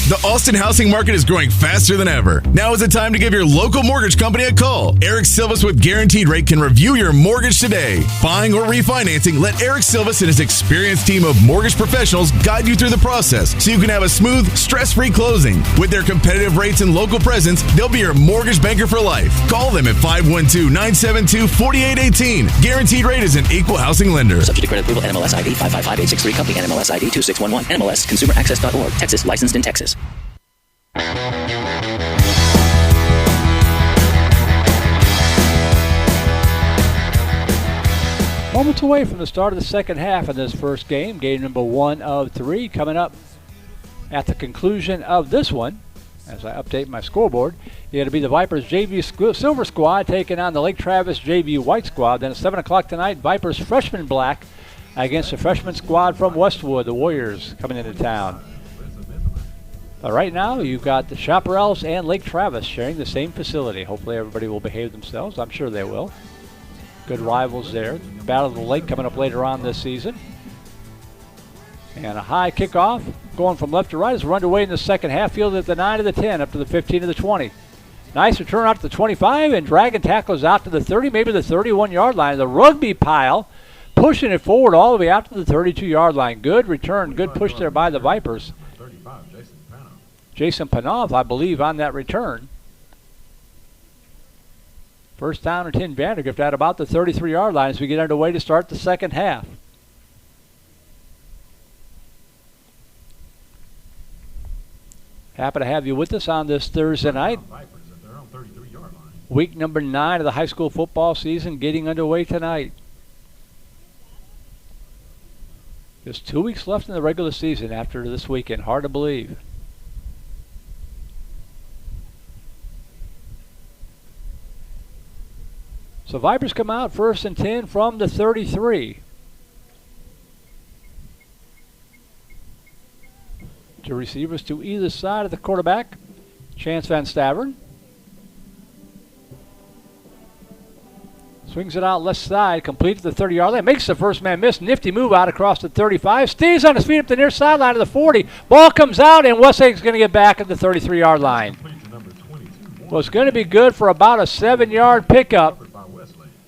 The Austin housing market is growing faster than ever. Now is the time to give your local mortgage company a call. Eric Silvas with Guaranteed Rate can review your mortgage today. Buying or refinancing, let Eric Silvas and his experienced team of mortgage professionals guide you through the process so you can have a smooth, stress-free closing. With their competitive rates and local presence, they'll be your mortgage banker for life. Call them at 512-972-4818. Guaranteed Rate is an equal housing lender. Subject to credit approval, NMLS ID 555863, company NMLS ID 2611, NMLS ConsumerAccess.org, Texas, licensed in Texas. Moments away from the start of the second half of this first game, game number 1 of 3, coming up at the conclusion of this one. As I update my scoreboard, it'll be the Vipers JV Silver Squad taking on the Lake Travis JV White Squad. Then at 7 o'clock tonight, Vipers Freshman Black against the freshman squad from Westwood, the Warriors, coming into town. But right now, you've got the Chaparrals and Lake Travis sharing the same facility. Hopefully everybody will behave themselves. I'm sure they will. Good rivals there. Battle of the Lake coming up later on this season. And a high kickoff going from left to right as we're underway in the second half. Fielded at the 9 to the 10, up to the 15 to the 20. Nice return out to the 25, and dragging tackles out to the 30, maybe the 31-yard line. The rugby pile pushing it forward all the way out to the 32-yard line. Good return, good push there by the Vipers. Jason Panov, I believe, on that return. First down and 10, Vandergrift at about the 33-yard line as we get underway to start the second half. Happy to have you with us on this Thursday night. Week number 9 of the high school football season getting underway tonight. Just 2 weeks left in the regular season after this weekend. Hard to believe. So Vipers come out first and 10 from the 33. Two receivers to either side of the quarterback. Chance Van Stavern. Swings it out left side, complete to the 30-yard line. Makes the first man miss. Nifty move out across the 35. Stays on his feet up the near sideline of the 40. Ball comes out, and Westlake's going to get back at the 33-yard line. Well, it's going to be good for about a 7-yard pickup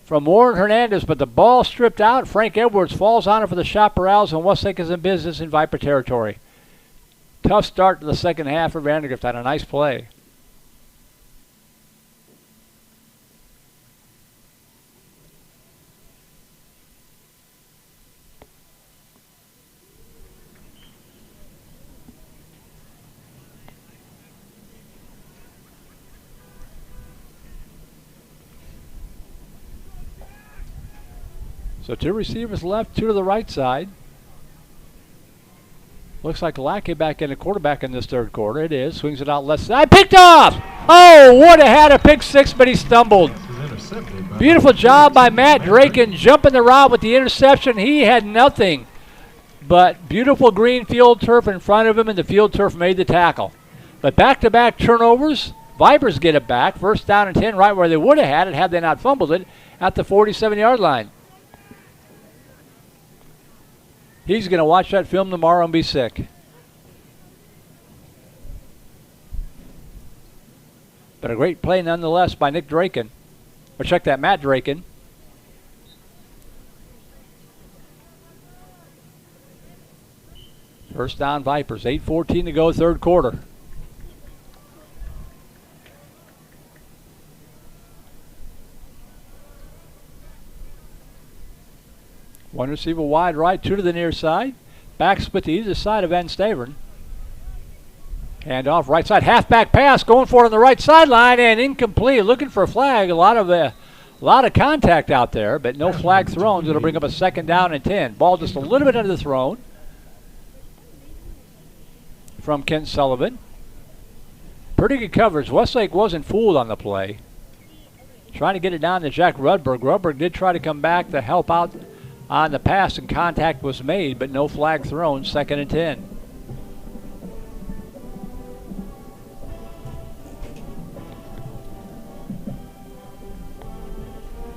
from Warren Hernandez, but the ball stripped out. Frank Edwards falls on it for the Chaparrals, and Westlake is in business in Viper territory. Tough start to the second half for Vandergrift. Had a nice play. So two receivers left, two to the right side. Looks like Lackey back in the quarterback in this third quarter. It is. Swings it out left side. Picked off! Oh, would have had a pick six, but he stumbled. Beautiful job by Matt Draken jumping the route with the interception. He had nothing but beautiful green field turf in front of him, and the field turf made the tackle. But back-to-back turnovers. Vipers get it back. First down and 10, right where they would have had it had they not fumbled it, at the 47-yard line. He's going to watch that film tomorrow and be sick. But a great play nonetheless by Nick Draken. Or check that, Matt Draken. First down Vipers, 8:14 to go, third quarter. One receiver wide right, two to the near side. Back split to either side of Van Staveren. Hand off right side, halfback pass, going for it on the right sideline and incomplete. Looking for a flag. A lot of contact out there, but no flag thrown. It'll bring up a second down and 10. Ball just a little bit under the thrown from Kent Sullivan. Pretty good coverage. Westlake wasn't fooled on the play. Trying to get it down to Jack Rudberg. Rudberg did try to come back to help out on the pass, and contact was made, but no flag thrown. Second and 10.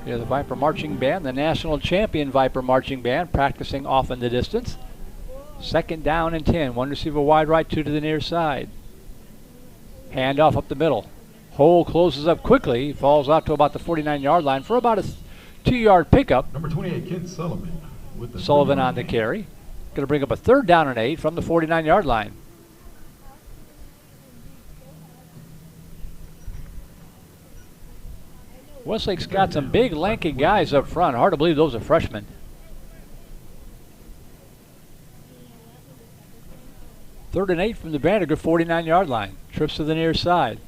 Here's the Viper Marching Band, the national champion Viper Marching Band, practicing off in the distance. Second down and 10. One receiver wide right, two to the near side. Hand off up the middle. Hole closes up quickly. Falls out to about the 49-yard line for about a 2-yard pickup. Number 28, Kent Sullivan. With the Sullivan on the carry. Going to bring up a third down and 8 from the 49-yard line. Westlake's got some big, lanky guys up front. Hard to believe those are freshmen. Third and 8 from the Vandergrift 49-yard line. Trips to the near side.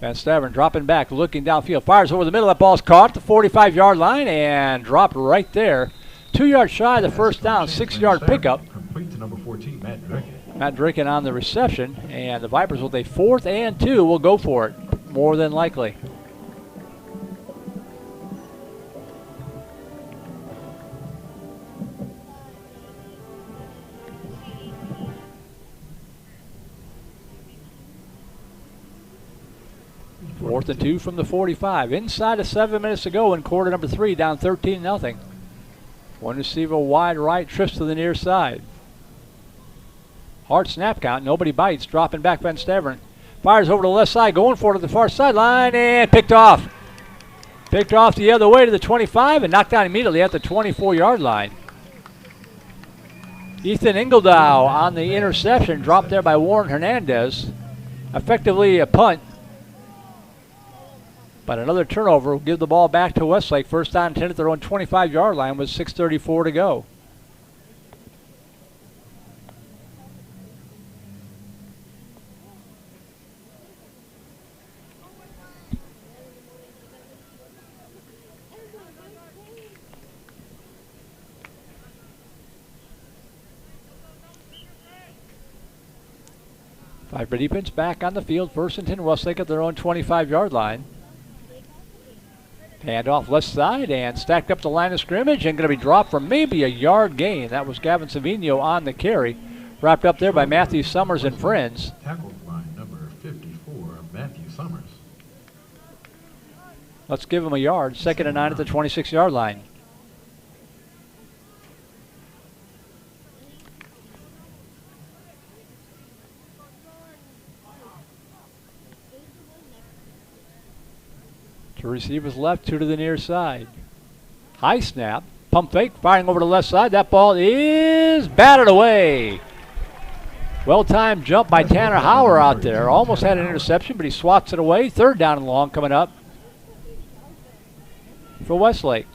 Van Staveren dropping back, looking downfield. Fires over the middle. That ball's caught at the 45-yard line and dropped right there. 2 yards shy of the first down, 6-yard pickup. Complete to number 14, Matt Draken. Matt Draken on the reception, and the Vipers with a 4th and 2 will go for it, more than likely. Fourth and 2 from the 45. Inside of 7 minutes to go in quarter number 3, down 13-0. One receiver wide right, trips to the near side. Hard snap count, nobody bites. Dropping back Van Staveren. Fires over to the left side, going for it at the far sideline, and picked off. Picked off the other way to the 25 and knocked down immediately at the 24-yard line. Ethan Ingledow on the interception, dropped there by Warren Hernandez. Effectively a punt. But another turnover will give the ball back to Westlake. First down 10 at their own 25-yard line with 6:34 to go. Viper defense back on the field. First and 10, Westlake at their own 25-yard line. Hand off left side and stacked up the line of scrimmage and going to be dropped for maybe a yard gain. That was Gavin Savino on the carry. Wrapped up there by Matthew Summers and friends. Tackled by number 54, Matthew Summers. Let's give him a yard. Second and 9 at the 26-yard line. Two receivers left, two to the near side. High snap, pump fake, firing over to the left side. That ball is batted away. Well-timed jump by Tanner Hauer out there. Almost had an interception, but he swats it away. Third down and long coming up for Westlake.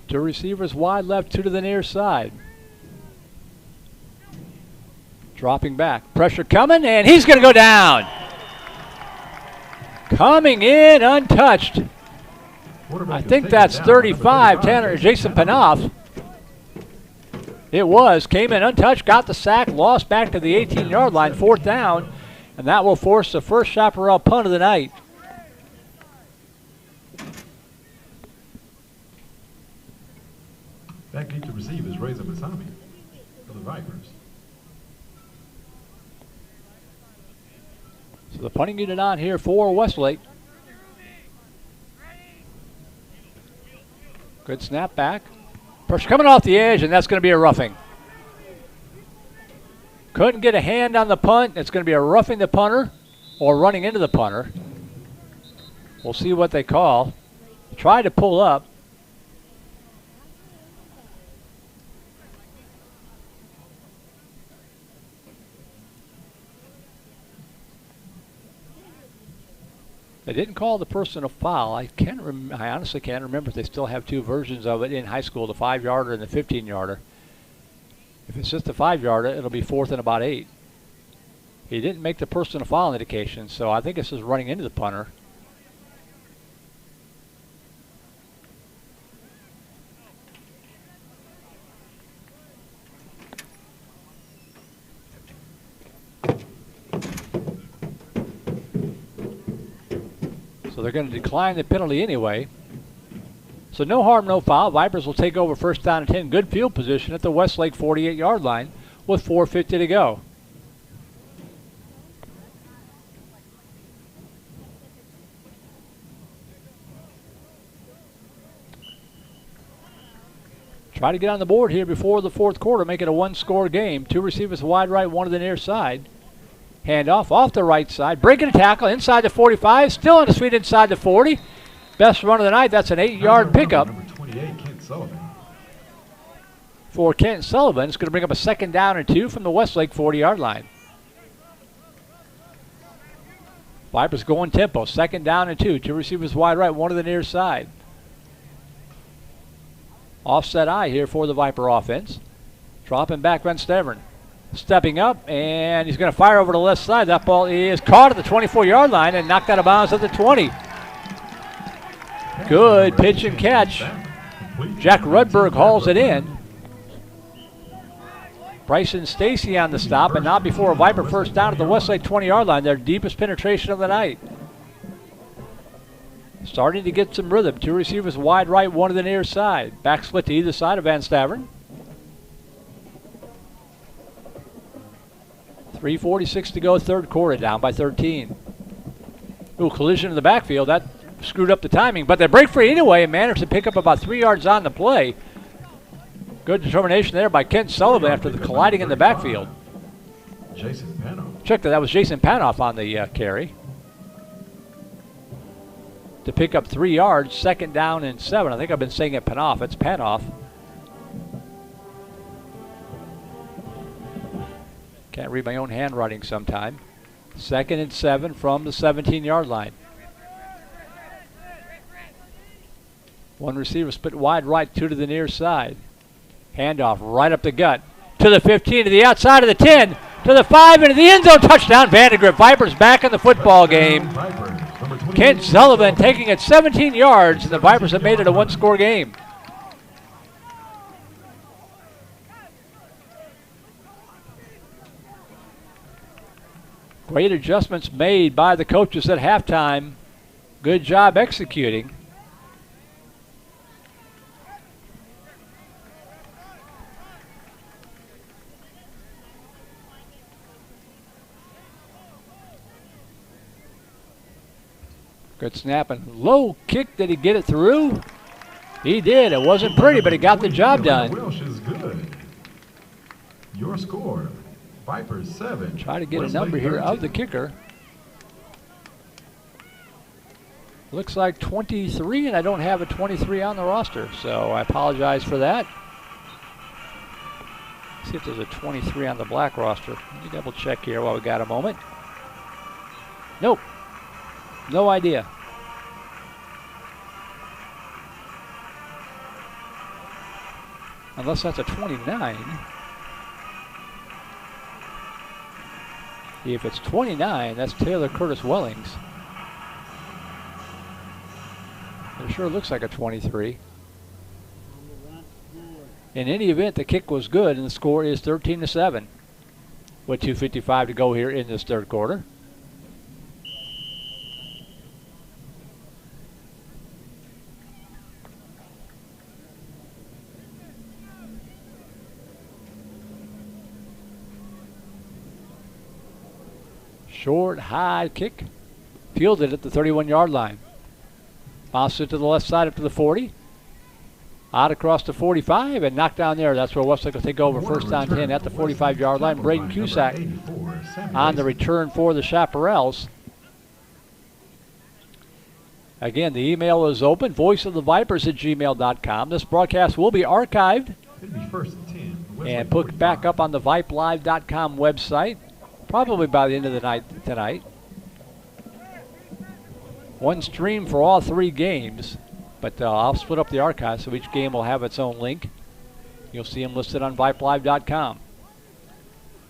Two receivers wide left, two to the near side. Dropping back. Pressure coming, and he's going to go down. Coming in untouched. I think that's 35, Jason Panoff. It was. Came in untouched, got the sack, lost back to the 18-yard line, fourth down, and that will force the first Chaparral punt of the night. Back deep to receive is Reza Masami for the Vipers. So the punting unit on here for Westlake. Good snap back. Pressure coming off the edge, and that's going to be a roughing. Couldn't get a hand on the punt. It's going to be a roughing the punter or running into the punter. We'll see what they call. Try to pull up. They didn't call the person a foul. I honestly can't remember if they still have two versions of it in high school, the 5-yarder and the 15-yarder. If it's just the 5-yarder, it'll be 4th and about 8. He didn't make the person a foul indication, so I think this is running into the punter. So they're going to decline the penalty anyway. So no harm, no foul. Vipers will take over first down and 10. Good field position at the Westlake 48-yard line with 4:50 to go. Try to get on the board here before the fourth quarter, make it a one-score game. 2 receivers wide right, 1 to the near side. Handoff off the right side, breaking a tackle inside the 45, still on his feet inside the 40. Best run of the night, that's an 8-yard pickup. Number 28, Kent Sullivan. For Kent Sullivan, it's going to bring up a 2nd down and 2 from the Westlake 40-yard line. Vipers going tempo, 2nd down and 2. 2 receivers wide right, 1 to the near side. Offset eye here for the Viper offense. Dropping back, Van Stavern. Stepping up, and he's going to fire over the left side. That ball is caught at the 24-yard line and knocked out of bounds at the 20. Good pitch and catch. Jack Rudberg hauls it in. Bryson Stacy on the stop, and not before a Viper first down at the Westlake 20-yard line. Their deepest penetration of the night. Starting to get some rhythm. 2 receivers wide right, 1 to the near side. Back split to either side of Van Stavern. 3:46 to go, third quarter, down by 13. Ooh, collision in the backfield. That screwed up the timing, but they break free anyway and manage to pick up about 3 yards on the play. Good determination there by Kent Sullivan after the colliding in the backfield. Jason Panoff. Check that was Jason Panoff on the carry. To pick up 3 yards, 2nd down and 7. I think I've been saying it Panoff. It's Panoff. Can't read my own handwriting sometime. 2nd and 7 from the 17-yard line. 1 receiver split wide right, 2 to the near side. Handoff right up the gut. To the 15, to the outside of the 10, to the 5, into the end zone. Touchdown, VANDEGRIFT. Vipers back in the football game. Kent Sullivan taking it 17 yards, and the Vipers have made it a one-score game. Great adjustments made by the coaches at halftime. Good job executing. Good snap and low kick. Did he get it through? He did. It wasn't pretty, but he got the job done. Welsh is good. Your score. Vipers 7. Try to get a Westlake number here 13. of the kicker. Looks like 23, and I don't have a 23 on the roster, so I apologize for that. See if there's a 23 on the black roster. Let me double check here while we got a moment. Nope. No idea. Unless that's a 29. If it's 29, that's Taylor Curtis Wellings. It sure looks like a 23. In any event, the kick was good, and the score is 13-7 with 2:55 to go here in this third quarter. Short, high kick. Fielded at the 31-yard line. Bounced it to the left side up to the 40. Out across the 45 and knocked down there. That's where Westlake will take over first down 10 at the 45-yard line. Braden Cusack on the return for the Chaparrals. Again, the email is open, voiceofthevipers@gmail.com. This broadcast will be archived and put back up on the VipeLive.com website, probably by the end of the night tonight. One stream for all 3 games. But I'll split up the archive, so each game will have its own link. You'll see them listed on VipeLive.com.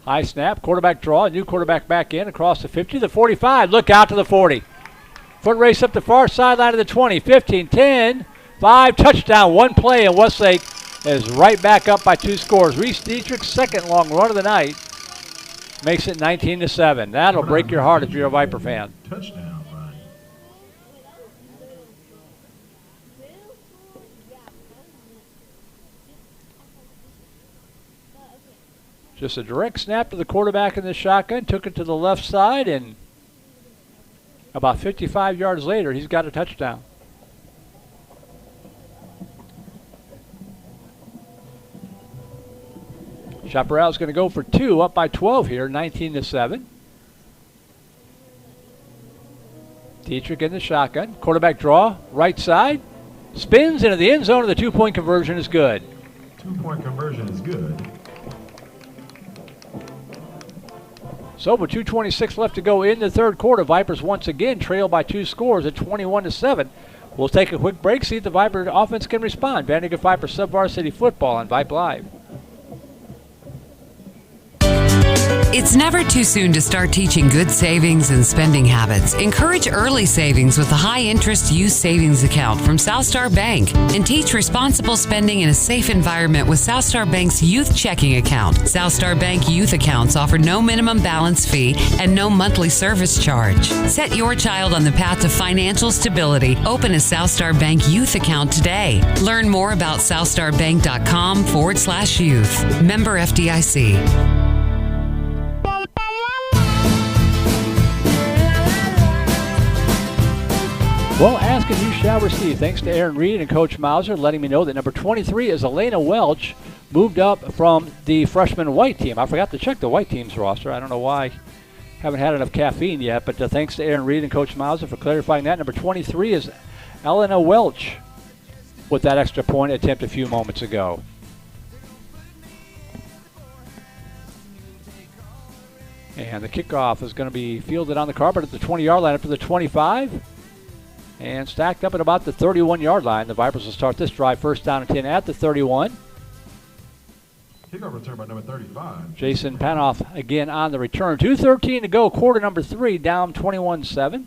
High snap, quarterback draw, new quarterback back in, across the 50, the 45, look out to the 40. Foot race up the far sideline of the 20, 15, 10, 5, touchdown, 1 play, and Westlake is right back up by 2 scores. Reese Dietrich's second long run of the night makes it 19-7. That'll break your heart if you're a Viper fan. Touchdown. Just a direct snap to the quarterback in the shotgun, took it to the left side, and about 55 yards later, he's got a touchdown. Chaparral's going to go for 2, up by 12 here, 19-7. Dietrich in the shotgun. Quarterback draw, right side. Spins into the end zone, and the 2-point conversion is good. 2-point conversion is good. So with 2:26 left to go in the third quarter, Vipers once again trail by 2 scores at 21-7. We'll take a quick break, see if the Viper offense can respond. Vandergrift Viper Sub-Varsity Football on Vype Live. It's never too soon to start teaching good savings and spending habits. Encourage early savings with a high-interest youth savings account from Southstar Bank and teach responsible spending in a safe environment with Southstar Bank's youth checking account. Southstar Bank youth accounts offer no minimum balance fee and no monthly service charge. Set your child on the path to financial stability. Open a Southstar Bank youth account today. Learn more about southstarbank.com/youth. Member FDIC. Well, ask and you shall receive. Thanks to Aaron Reed and Coach Mauser letting me know that number 23 is Elena Welch, moved up from the freshman white team. I forgot to check the white team's roster. I don't know why. Haven't had enough caffeine yet, but thanks to Aaron Reed and Coach Mauser for clarifying that. Number 23 is Elena Welch with that extra point attempt a few moments ago. And the kickoff is going to be fielded on the carpet at the 20-yard line up to the 25. And stacked up at about the 31-yard line. The Vipers will start this drive first down and 10 at the 31. Kickoff return by number 35. Jason Panoff again on the return. 2:13 to go, quarter number 3, down 21-7.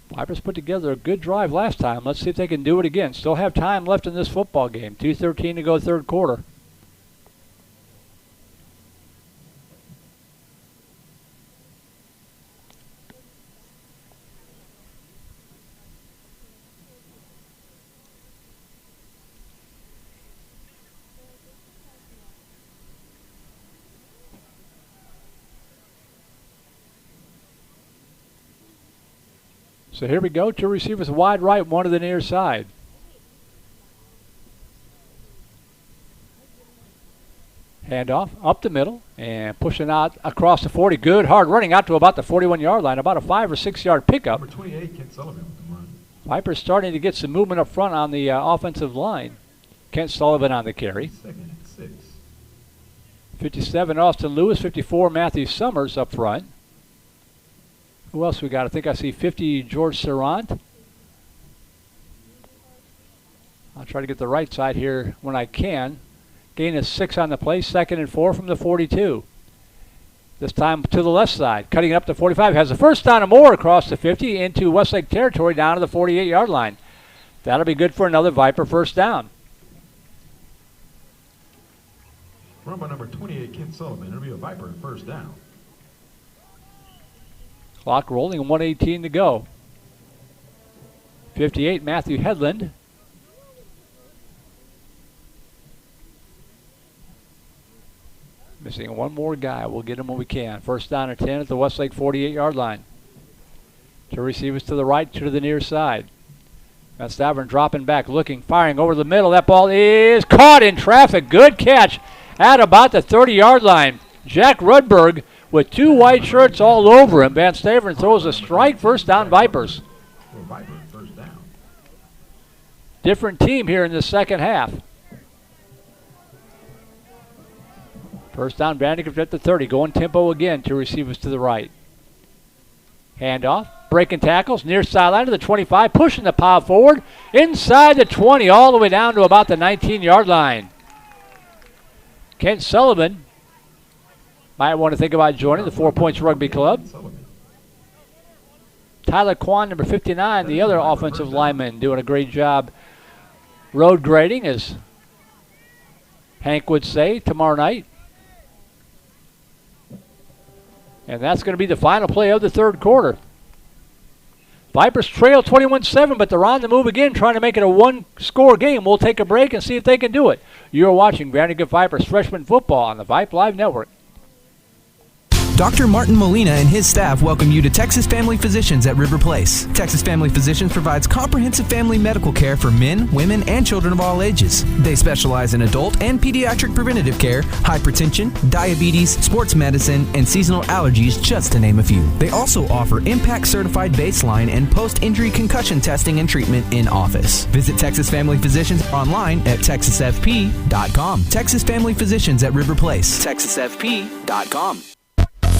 Vipers put together a good drive last time. Let's see if they can do it again. Still have time left in this football game. 2:13 to go, third quarter. So here we go. 2 receivers wide right, 1 to the near side. Handoff up the middle and pushing out across the 40. Good hard running out to about the 41-yard line. About a 5 or 6 yard pickup. Number 28, Kent Sullivan with the run. Vipers starting to get some movement up front on the offensive line. Kent Sullivan on the carry. Second and 6. 57, Austin Lewis. 54, Matthew Summers up front. Who else we got? I think I see 50, George Serrant. I'll try to get the right side here when I can. Gain is 6 on the play, 2nd and 4 from the 42. This time to the left side, cutting it up to 45. Has a first down and more across the 50 into Westlake territory down to the 48-yard line. That'll be good for another Viper first down. Run by number 28, Kent Sullivan. It'll be a Viper first down. Clock rolling, 1:18 to go. 58, Matthew Headland. Missing one more guy. We'll get him when we can. First down and 10 at the Westlake 48-yard line. Two receivers to the right, two to the near side. Van Stavern dropping back, looking, firing over the middle. That ball is caught in traffic. Good catch at about the 30-yard line. Jack Rudberg with two white shirts all over him. Van Stavern throws a strike. First down, Vipers. First down. Different team here in the second half. First down, VANDEGRIFT at the 30. Going tempo again. Two receivers to the right. Handoff. Breaking tackles. Near sideline to the 25. Pushing the pile forward. Inside the 20. All the way down to about the 19-yard line. Kent Sullivan might want to think about joining the 4 Points Rugby Club. Tyler Kwan, number 59, the other offensive lineman, doing a great job road grading, as Hank would say, tomorrow night. And that's going to be the final play of the third quarter. Vipers trail 21-7, but they're on the move again, trying to make it a one-score game. We'll take a break and see if they can do it. You're watching VANDEGRIFT Vipers freshman football on the Vype Live Network. Dr. Martin Molina and his staff welcome you to Texas Family Physicians at River Place. Texas Family Physicians provides comprehensive family medical care for men, women, and children of all ages. They specialize in adult and pediatric preventative care, hypertension, diabetes, sports medicine, and seasonal allergies, just to name a few. They also offer impact-certified baseline and post-injury concussion testing and treatment in office. Visit Texas Family Physicians online at texasfp.com. Texas Family Physicians at River Place. texasfp.com.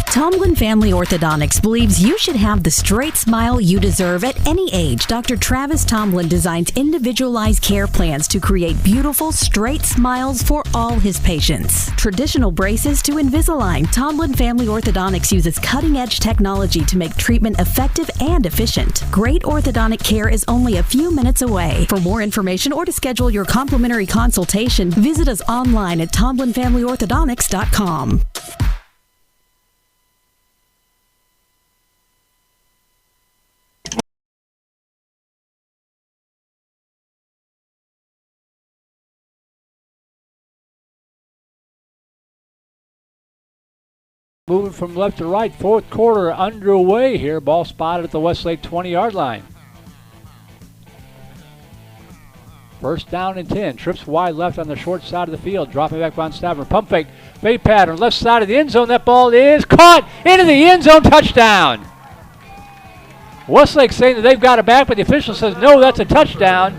Tomlin Family Orthodontics believes you should have the straight smile you deserve at any age. Dr. Travis Tomlin designs individualized care plans to create beautiful, straight smiles for all his patients. Traditional braces to Invisalign, Tomlin Family Orthodontics uses cutting-edge technology to make treatment effective and efficient. Great orthodontic care is only a few minutes away. For more information or to schedule your complimentary consultation, visit us online at TomlinFamilyOrthodontics.com. Moving from left to right, fourth quarter underway here. Ball spotted at the Westlake 20-yard line. First down and 10. Trips wide left on the short side of the field. Dropping back Van Stavern. Pump fake. Fade pattern. Left side of the end zone. That ball is caught into the end zone. Touchdown. Westlake saying that they've got it back, but the official says no, that's a touchdown.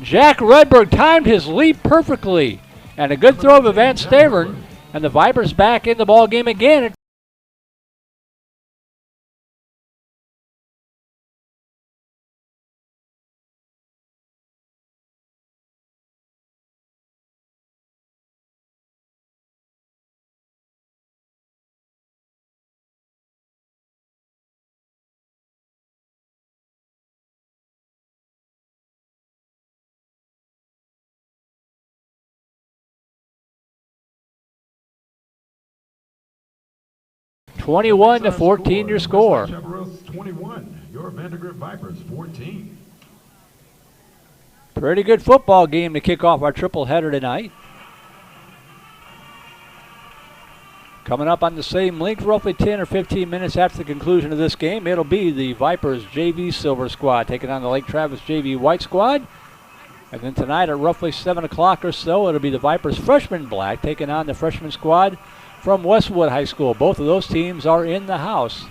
Jack Rudberg timed his leap perfectly. And a good throw of Van Stavern. And the Vipers back in the ball game again. Twenty-one to 14 your score. 21, your VANDEGRIFT Vipers 14. Pretty good football game to kick off our triple header tonight. Coming up on the same link, roughly 10 or 15 minutes after the conclusion of this game, it'll be the Vipers JV Silver Squad taking on the Lake Travis JV White Squad. And then tonight at roughly 7 o'clock or so, it'll be the Vipers Freshman Black taking on the freshman squad from Westwood High School. Both of those teams are in the house.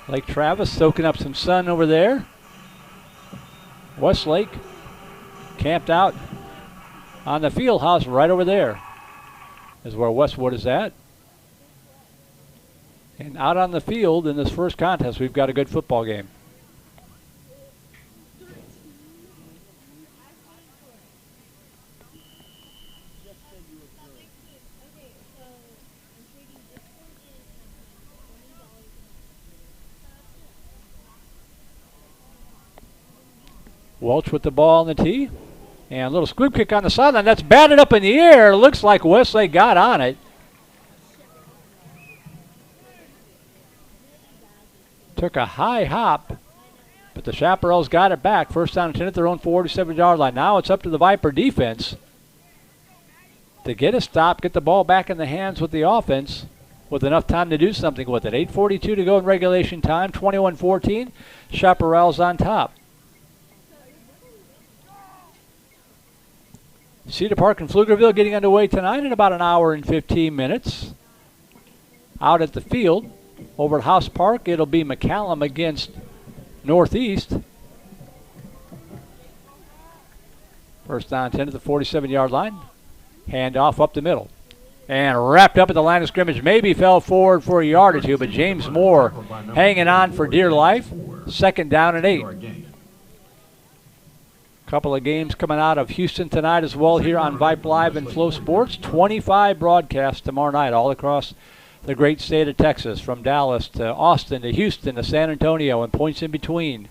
Lake Travis soaking up some sun over there. Westlake camped out on the field house right over there is where Westwood is at. And out on the field in this first contest, we've got a good football game. Welch with the ball on the tee. And a little squib kick on the sideline. That's batted up in the air. Looks like Westlake got on it. Took a high hop, but the Chaparrals got it back. First down and 10 at their own 47-yard line. Now it's up to the Viper defense to get a stop, get the ball back in the hands with the offense with enough time to do something with it. 8:42 to go in regulation time, 21-14. Chaparral's on top. Cedar Park and Pflugerville getting underway tonight in about an hour and 15 minutes. Out at the field, over at House Park, it'll be McCallum against Northeast. First down 10 at the 47-yard line. Hand off up the middle. And wrapped up at the line of scrimmage. Maybe fell forward for a yard or two, but James Moore hanging on for dear life. Second down and 8. Couple of games coming out of Houston tonight as well here on Vype Live and Flow Sports. 25 broadcasts tomorrow night all across the great state of Texas, from Dallas to Austin to Houston to San Antonio and points in between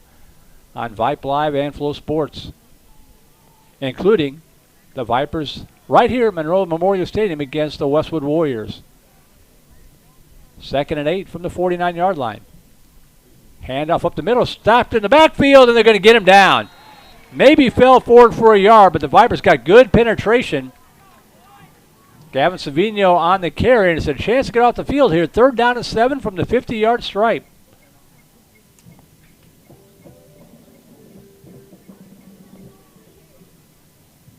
on Vype Live and Flow Sports, including the Vipers right here at Monroe Memorial Stadium against the Westwood Warriors. Second and 8 from the 49-yard line. Handoff up the middle, stopped in the backfield, and they're going to get him down. Maybe fell forward for a yard, but the Vipers got good penetration. Gavin Savino on the carry, and it's a chance to get off the field here. Third down and 7 from the 50-yard stripe.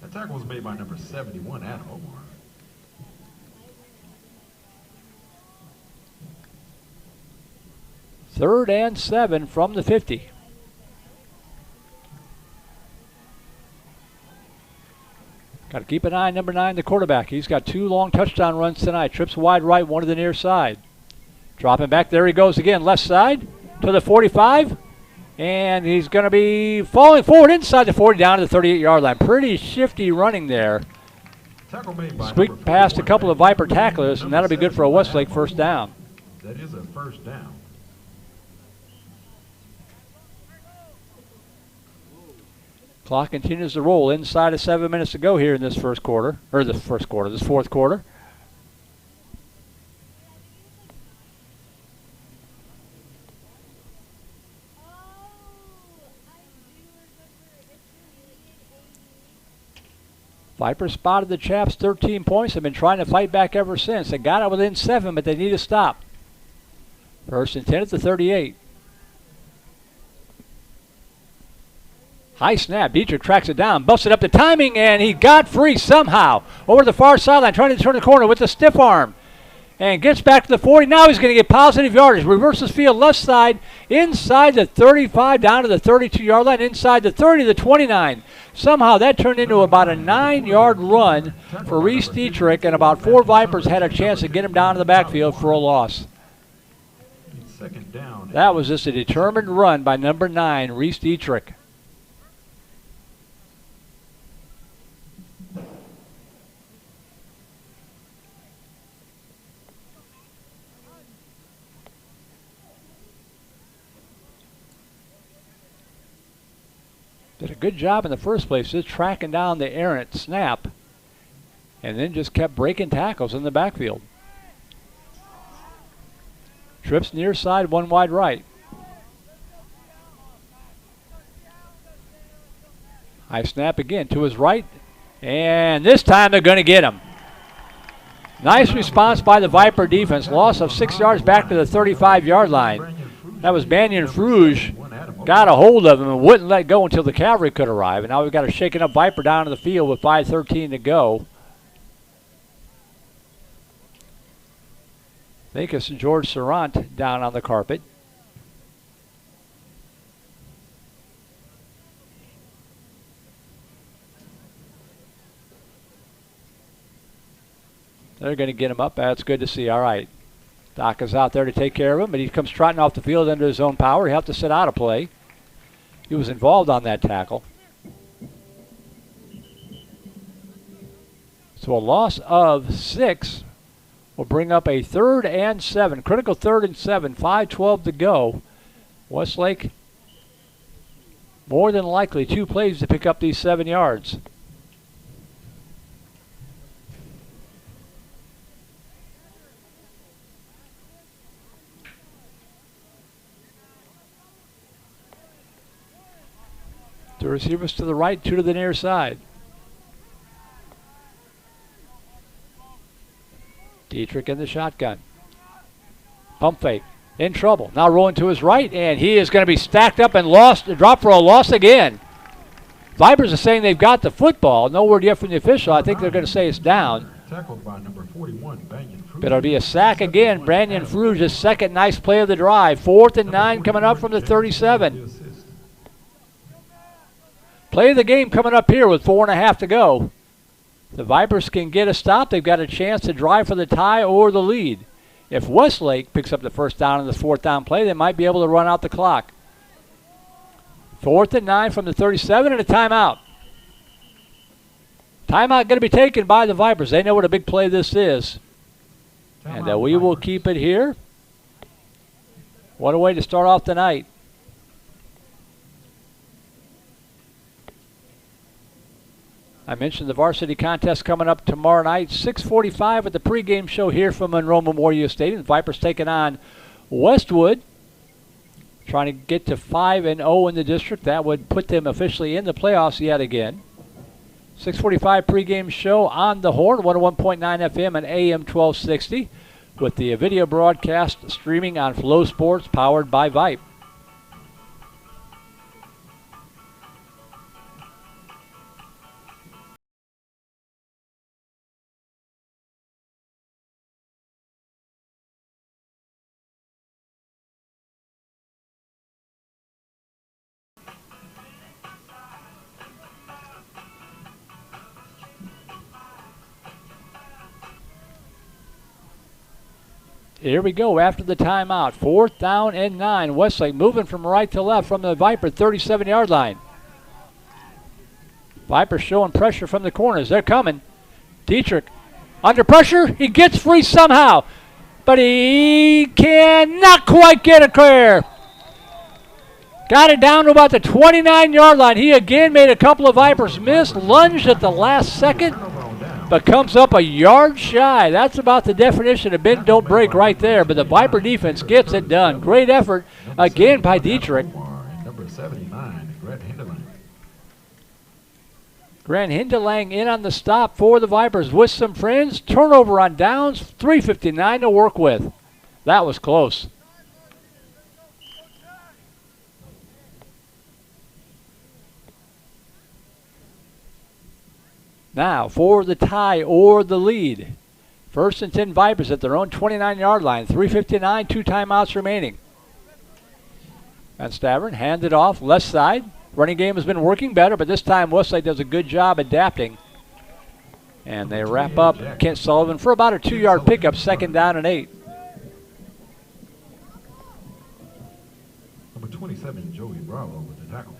That tackle was made by number 71, Adam Omar. Third and 7 from the 50. Got to keep an eye on number 9, the quarterback. He's got 2 long touchdown runs tonight. Trips wide right, one to the near side. Dropping back, there he goes again, left side to the 45. And he's going to be falling forward inside the 40 down to the 38-yard line. Pretty shifty running there. Squeaked past a couple of Viper tacklers, and that'll be good for a Westlake first down. That is a first down. Clock continues to roll inside of 7 minutes to go here in this fourth quarter. Vipers spotted the Chaps 13 points. They've been trying to fight back ever since. They got it within 7, but they need to stop. First and 10 at the 38. High snap. Dietrich tracks it down, busted up the timing, and he got free somehow. Over the far sideline, trying to turn the corner with the stiff arm. And gets back to the 40. Now he's going to get positive yardage. Reverses field left side, inside the 35, down to the 32-yard line, inside the 30 to the 29. Somehow that turned into about a 9-yard run for Reese Dietrich, and about 4 Vipers had a chance to get him down to the backfield for a loss. Second down. That was just a determined run by number 9, Reese Dietrich. Did a good job in the first place, just tracking down the errant snap, and then just kept breaking tackles in the backfield. Trips near side, one wide right. High snap again to his right, and this time they're going to get him. Nice response by the Viper defense. Loss of 6 yards back to the 35-yard line. That was Banyan Fruge. Got a hold of him and wouldn't let go until the cavalry could arrive. And now we've got a shaken up Viper down to the field with 5:13 to go. I think it's George Serrant down on the carpet. They're going to get him up. That's good to see. All right. Doc is out there to take care of him, but he comes trotting off the field under his own power. He'll have to sit out of play. He was involved on that tackle. So a loss of 6 will bring up a 3rd and 7. Critical 3rd and 7. 5:12 to go. Westlake more than likely 2 plays to pick up these 7 yards. The receivers to the right, 2 to the near side. Dietrich in the shotgun. Pump fake. In trouble. Now rolling to his right, and he is going to be stacked up and dropped for a loss again. Vipers are saying they've got the football. No word yet from the official. I think they're going to say it's down. Tackled by number 41, Banyan Fruit. But it'll be a sack again. Brandon Fruge's second nice play of the drive. 4th and 9 coming up from the 37. Play of the game coming up here with 4.5 to go. The Vipers can get a stop. They've got a chance to drive for the tie or the lead. If Westlake picks up the first down in this 4th down play, they might be able to run out the clock. 4th and 9 from the 37 and a timeout. Timeout going to be taken by the Vipers. They know what a big play this is. And we will keep it here. What a way to start off the night. I mentioned the varsity contest coming up tomorrow night, 6:45 at the pregame show here from Monroe Memorial Stadium. The Vipers taking on Westwood, trying to get to 5-0 in the district. That would put them officially in the playoffs yet again. 6:45 pregame show on the Horn, 101.9 FM and AM 1260, with the video broadcast streaming on Flow Sports, powered by Vype. Here we go after the timeout. 4th down and 9. Westlake moving from right to left from the Viper 37-yard line. Vipers showing pressure from the corners. They're coming. Dietrich under pressure. He gets free somehow, but he cannot quite get it clear. Got it down to about the 29-yard line. He again made a couple of Vipers miss. Lunged at the last second, but comes up a yard shy. That's about the definition of bend, don't break right there. But the Viper defense gets it done. Great effort again by Dietrich. Number 79, Grant Hindelang. Grant Hindelang in on the stop for the Vipers with some friends. Turnover on downs, 3:59 to work with. That was close. Now for the tie or the lead. 1st and 10 Vipers at their own 29-yard line. 3:59, 2 timeouts remaining. Van Stavern handed off left side. Running game has been working better, but this time Westlake does a good job adapting. And they wrap up Kent Sullivan for about a 2-yard pickup, 2nd down and 8. Number 27, Joey Bravo with the tackle.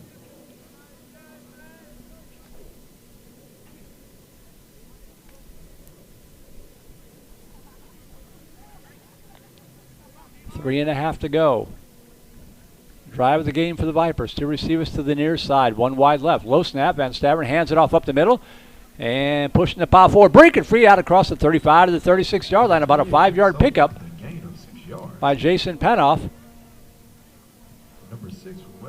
Three and a half to go. Drive of the game for the Vipers. 2 receivers to the near side. 1 wide left. Low snap. Van Stavern hands it off up the middle. And pushing the power forward. Breaking free out across the 35 to the 36-yard line. About a 5-yard pickup by Jason Panoff.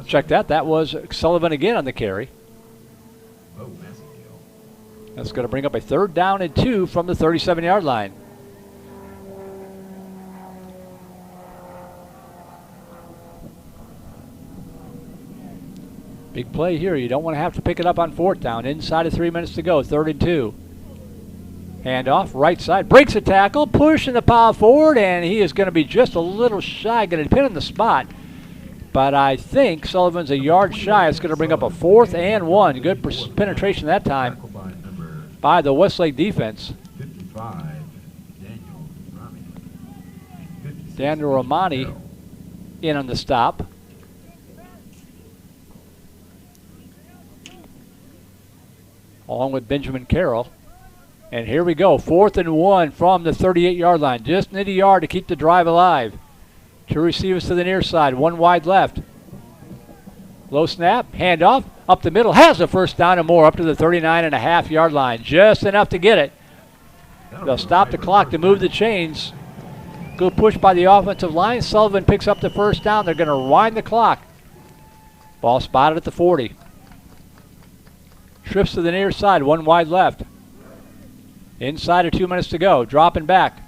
Check that. That was Sullivan again on the carry. That's going to bring up a 3rd down and 2 from the 37-yard line. Big play here. You don't want to have to pick it up on 4th down. Inside of 3 minutes to go. 3rd and 2. Handoff, right side. Breaks a tackle. Pushing the power forward. And he is going to be just a little shy. Going to pin in the spot. But I think Sullivan's a yard shy. It's going to bring up a 4th and 1. Good penetration that time by the Westlake defense. 55, Daniel Romani in on the stop. Along with Benjamin Carroll. And here we go. 4th and 1 from the 38-yard line. Just need a yard to keep the drive alive. 2 receivers to the near side. 1 wide left. Low snap. Handoff. Up the middle. Has a 1st down and more. Up to the 39.5-yard line. Just enough to get it. They'll stop the clock to move the chains. Good push by the offensive line. Sullivan picks up the 1st down. They're going to wind the clock. Ball spotted at the 40. Trips to the near side, 1 wide left. Inside of 2 minutes to go, dropping back.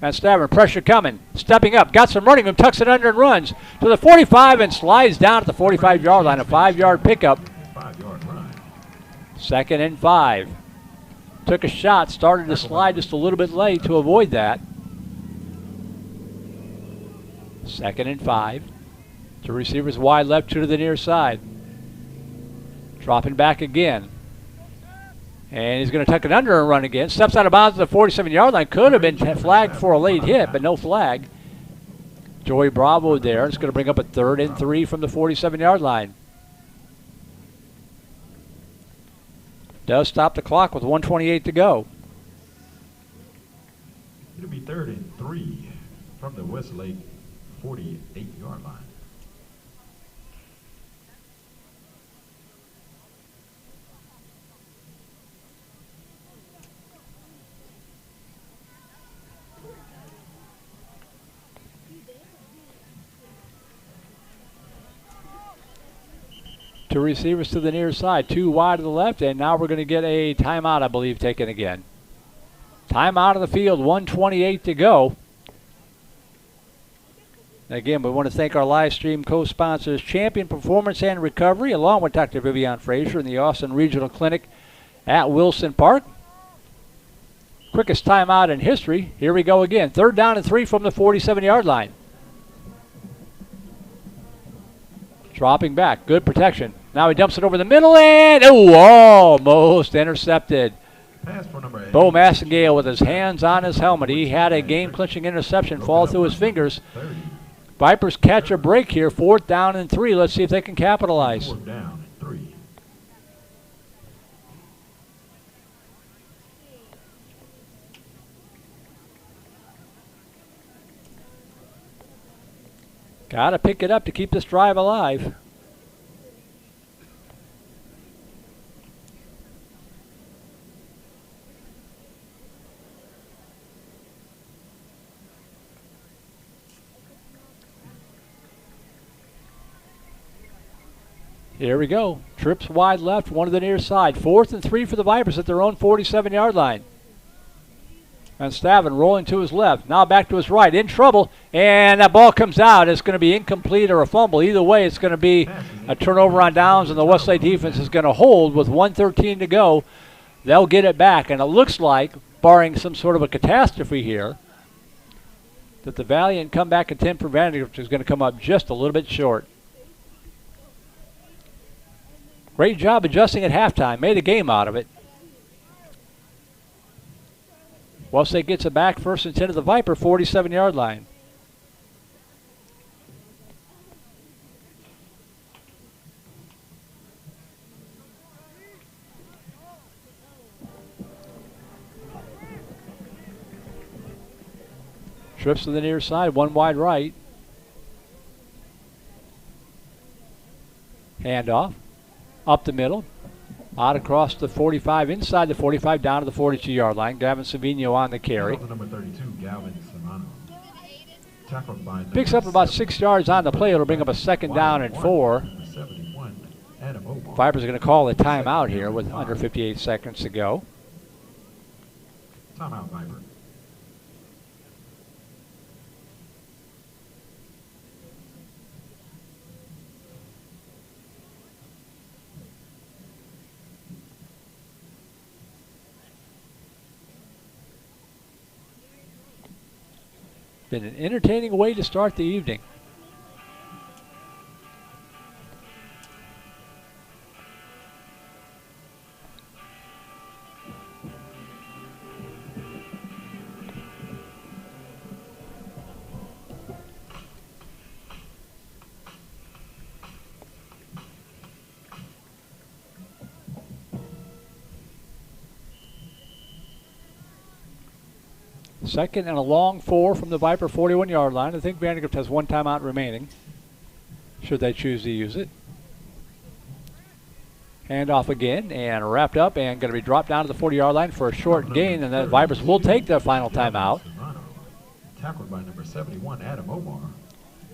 And Stavern, pressure coming, stepping up, got some running room, tucks it under and runs to the 45 and slides down at the 45-yard line, a 5-yard pickup. 5-yard line. 2nd and 5. Took a shot, started to slide just a little bit late to avoid that. 2nd and 5. Two receivers wide left, two to the near side. Dropping back again. And he's going to tuck it under and run again. Steps out of bounds at the 47-yard line. Could have been flagged for a late hit, but no flag. Joey Bravo there. It's going to bring up a 3rd and 3 from the 47-yard line. Does stop the clock with 1:28 to go. It'll be 3rd and 3 from the Westlake 48-yard line. Two receivers to the near side, two wide to the left, and now we're going to get a timeout, I believe, taken again. Timeout of the field, 1:28 to go. Again, we want to thank our live stream co-sponsors, Champion Performance and Recovery, along with Dr. Vivian Frazier and the Austin Regional Clinic at Wilson Park. Quickest timeout in history. Here we go again. 3rd down and 3 from the 47-yard line. Dropping back, good protection. Now he dumps it over the middle and, almost intercepted. Pass for number 8. Bo Massengale with his hands on his helmet. He had a game-clinching interception fall through his fingers. Vipers catch a break here, 4th down and 3. Let's see if they can capitalize. 4th down and 3. Got to pick it up to keep this drive alive. Here we go. Trips wide left, one to the near side. 4th and 3 for the Vipers at their own 47-yard line. And Stavin rolling to his left. Now back to his right. In trouble. And that ball comes out. It's going to be incomplete or a fumble. Either way, it's going to be a turnover on downs, and the Westlake defense is going to hold with 1:13 to go. They'll get it back. And it looks like, barring some sort of a catastrophe here, that the valiant comeback attempt for Vandegrift is going to come up just a little bit short. Great job adjusting at halftime. Made a game out of it. Westlake gets it back, 1st and 10 to the Viper, 47-yard line. Trips to the near side, one wide right. Handoff, up the middle. Out across the 45, inside the 45, down to the 42-yard line. Gavin Savino on the carry. Number 32, Gavin Savino. Tackled by picks up about 6 yards on the play. It'll bring up a 2nd down and 4. Vipers are going to call a timeout here with under 58 seconds to go. Timeout, Viper. Been an entertaining way to start the evening. Second and a long 4 from the Viper 41-yard line. I think Vandegrift has one timeout remaining, should they choose to use it. Handoff again and wrapped up and going to be dropped down to the 40-yard line for a short gain, and the Vipers will take their final timeout. Tackled by number 71, Adam Omar.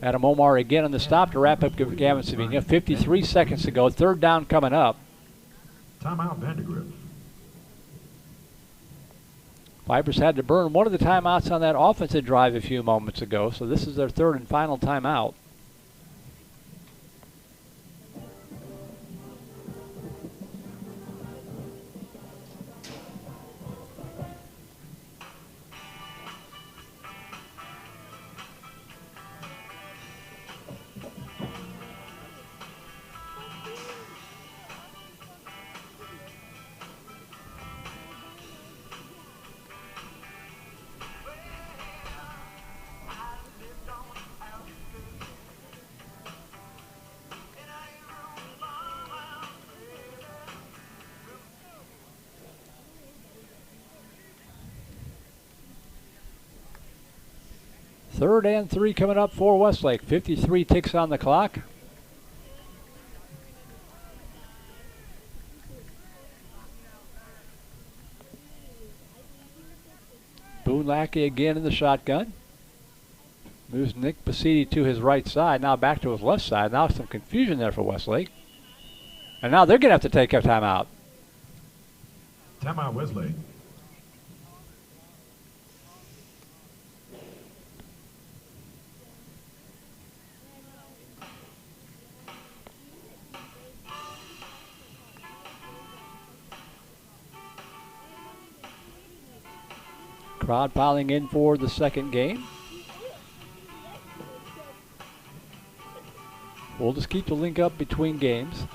Adam Omar again on the stop to wrap up Gavin Savino. 53 seconds to go. 3rd down coming up. Timeout, Vandegrift. Vipers had to burn one of the timeouts on that offensive drive a few moments ago, so this is their third and final timeout. Third and 3 coming up for Westlake. 53 ticks on the clock. Boone Lackey again in the shotgun. Moves Nick Basidi to his right side. Now back to his left side. Now some confusion there for Westlake. And now they're going to have to take a timeout. Timeout, Westlake. Crowd piling in for the second game. We'll just keep the link up between games.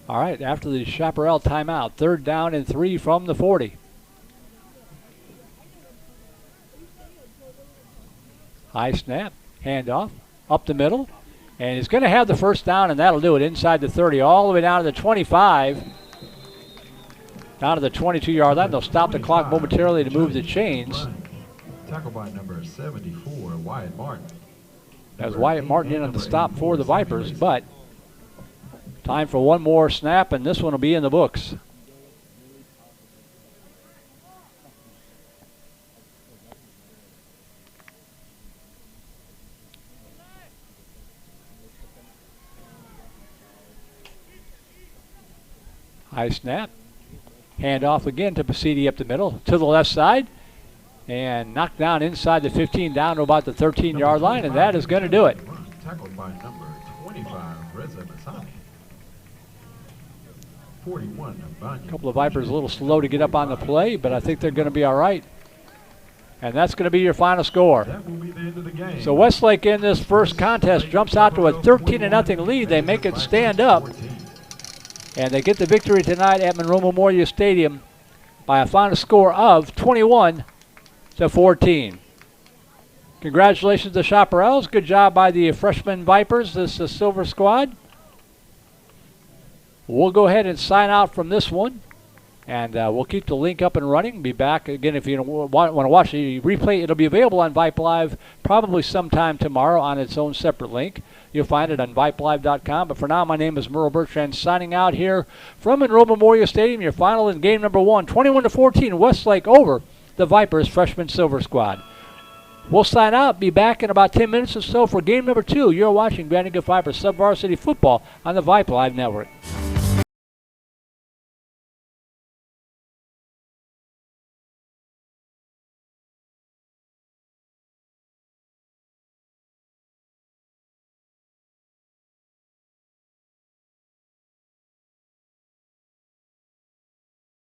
All right, after the Chaparral timeout, 3rd down and 3 from the 40. High snap, handoff, up the middle. And he's going to have the first down, and that'll do it inside the 30, all the way down to the 25, down to the 22-yard line. They'll stop the clock momentarily to move the chains. Tackle by number 74, Wyatt Martin. As Wyatt Martin in on the stop for the Vipers, but time for one more snap, and this one will be in the books. High snap. Hand off again to Basidi up the middle, to the left side, and knocked down inside the 15, down to about the 13-yard line, and that is going to do it. Tackled by number 25, Reza Masani. 41, A couple of Vipers a little slow to get up on the play, but I think they're going to be all right. And that's going to be your final score. That will be the end of the game. So Westlake in this first contest jumps out to a 13-0 lead. They make it stand up. And they get the victory tonight at Monroe Memorial Stadium by a final score of 21-14. Congratulations to Chaparrals. Good job by the freshman Vipers, this Silver Squad. We'll go ahead and sign out from this one. And we'll keep the link up and running. Be back again if you want to watch the replay. It'll be available on Vype Live probably sometime tomorrow on its own separate link. You'll find it on VipeLive.com. But for now, my name is Merle Bertrand signing out here from Monroe Memorial Stadium. Your final in game number 1, 21-14, Westlake over the Vipers freshman Silver Squad. We'll sign out. Be back in about 10 minutes or so for game number 2. You're watching Vandegrifft Vipers Sub-Varsity Football on the Vype Live Network.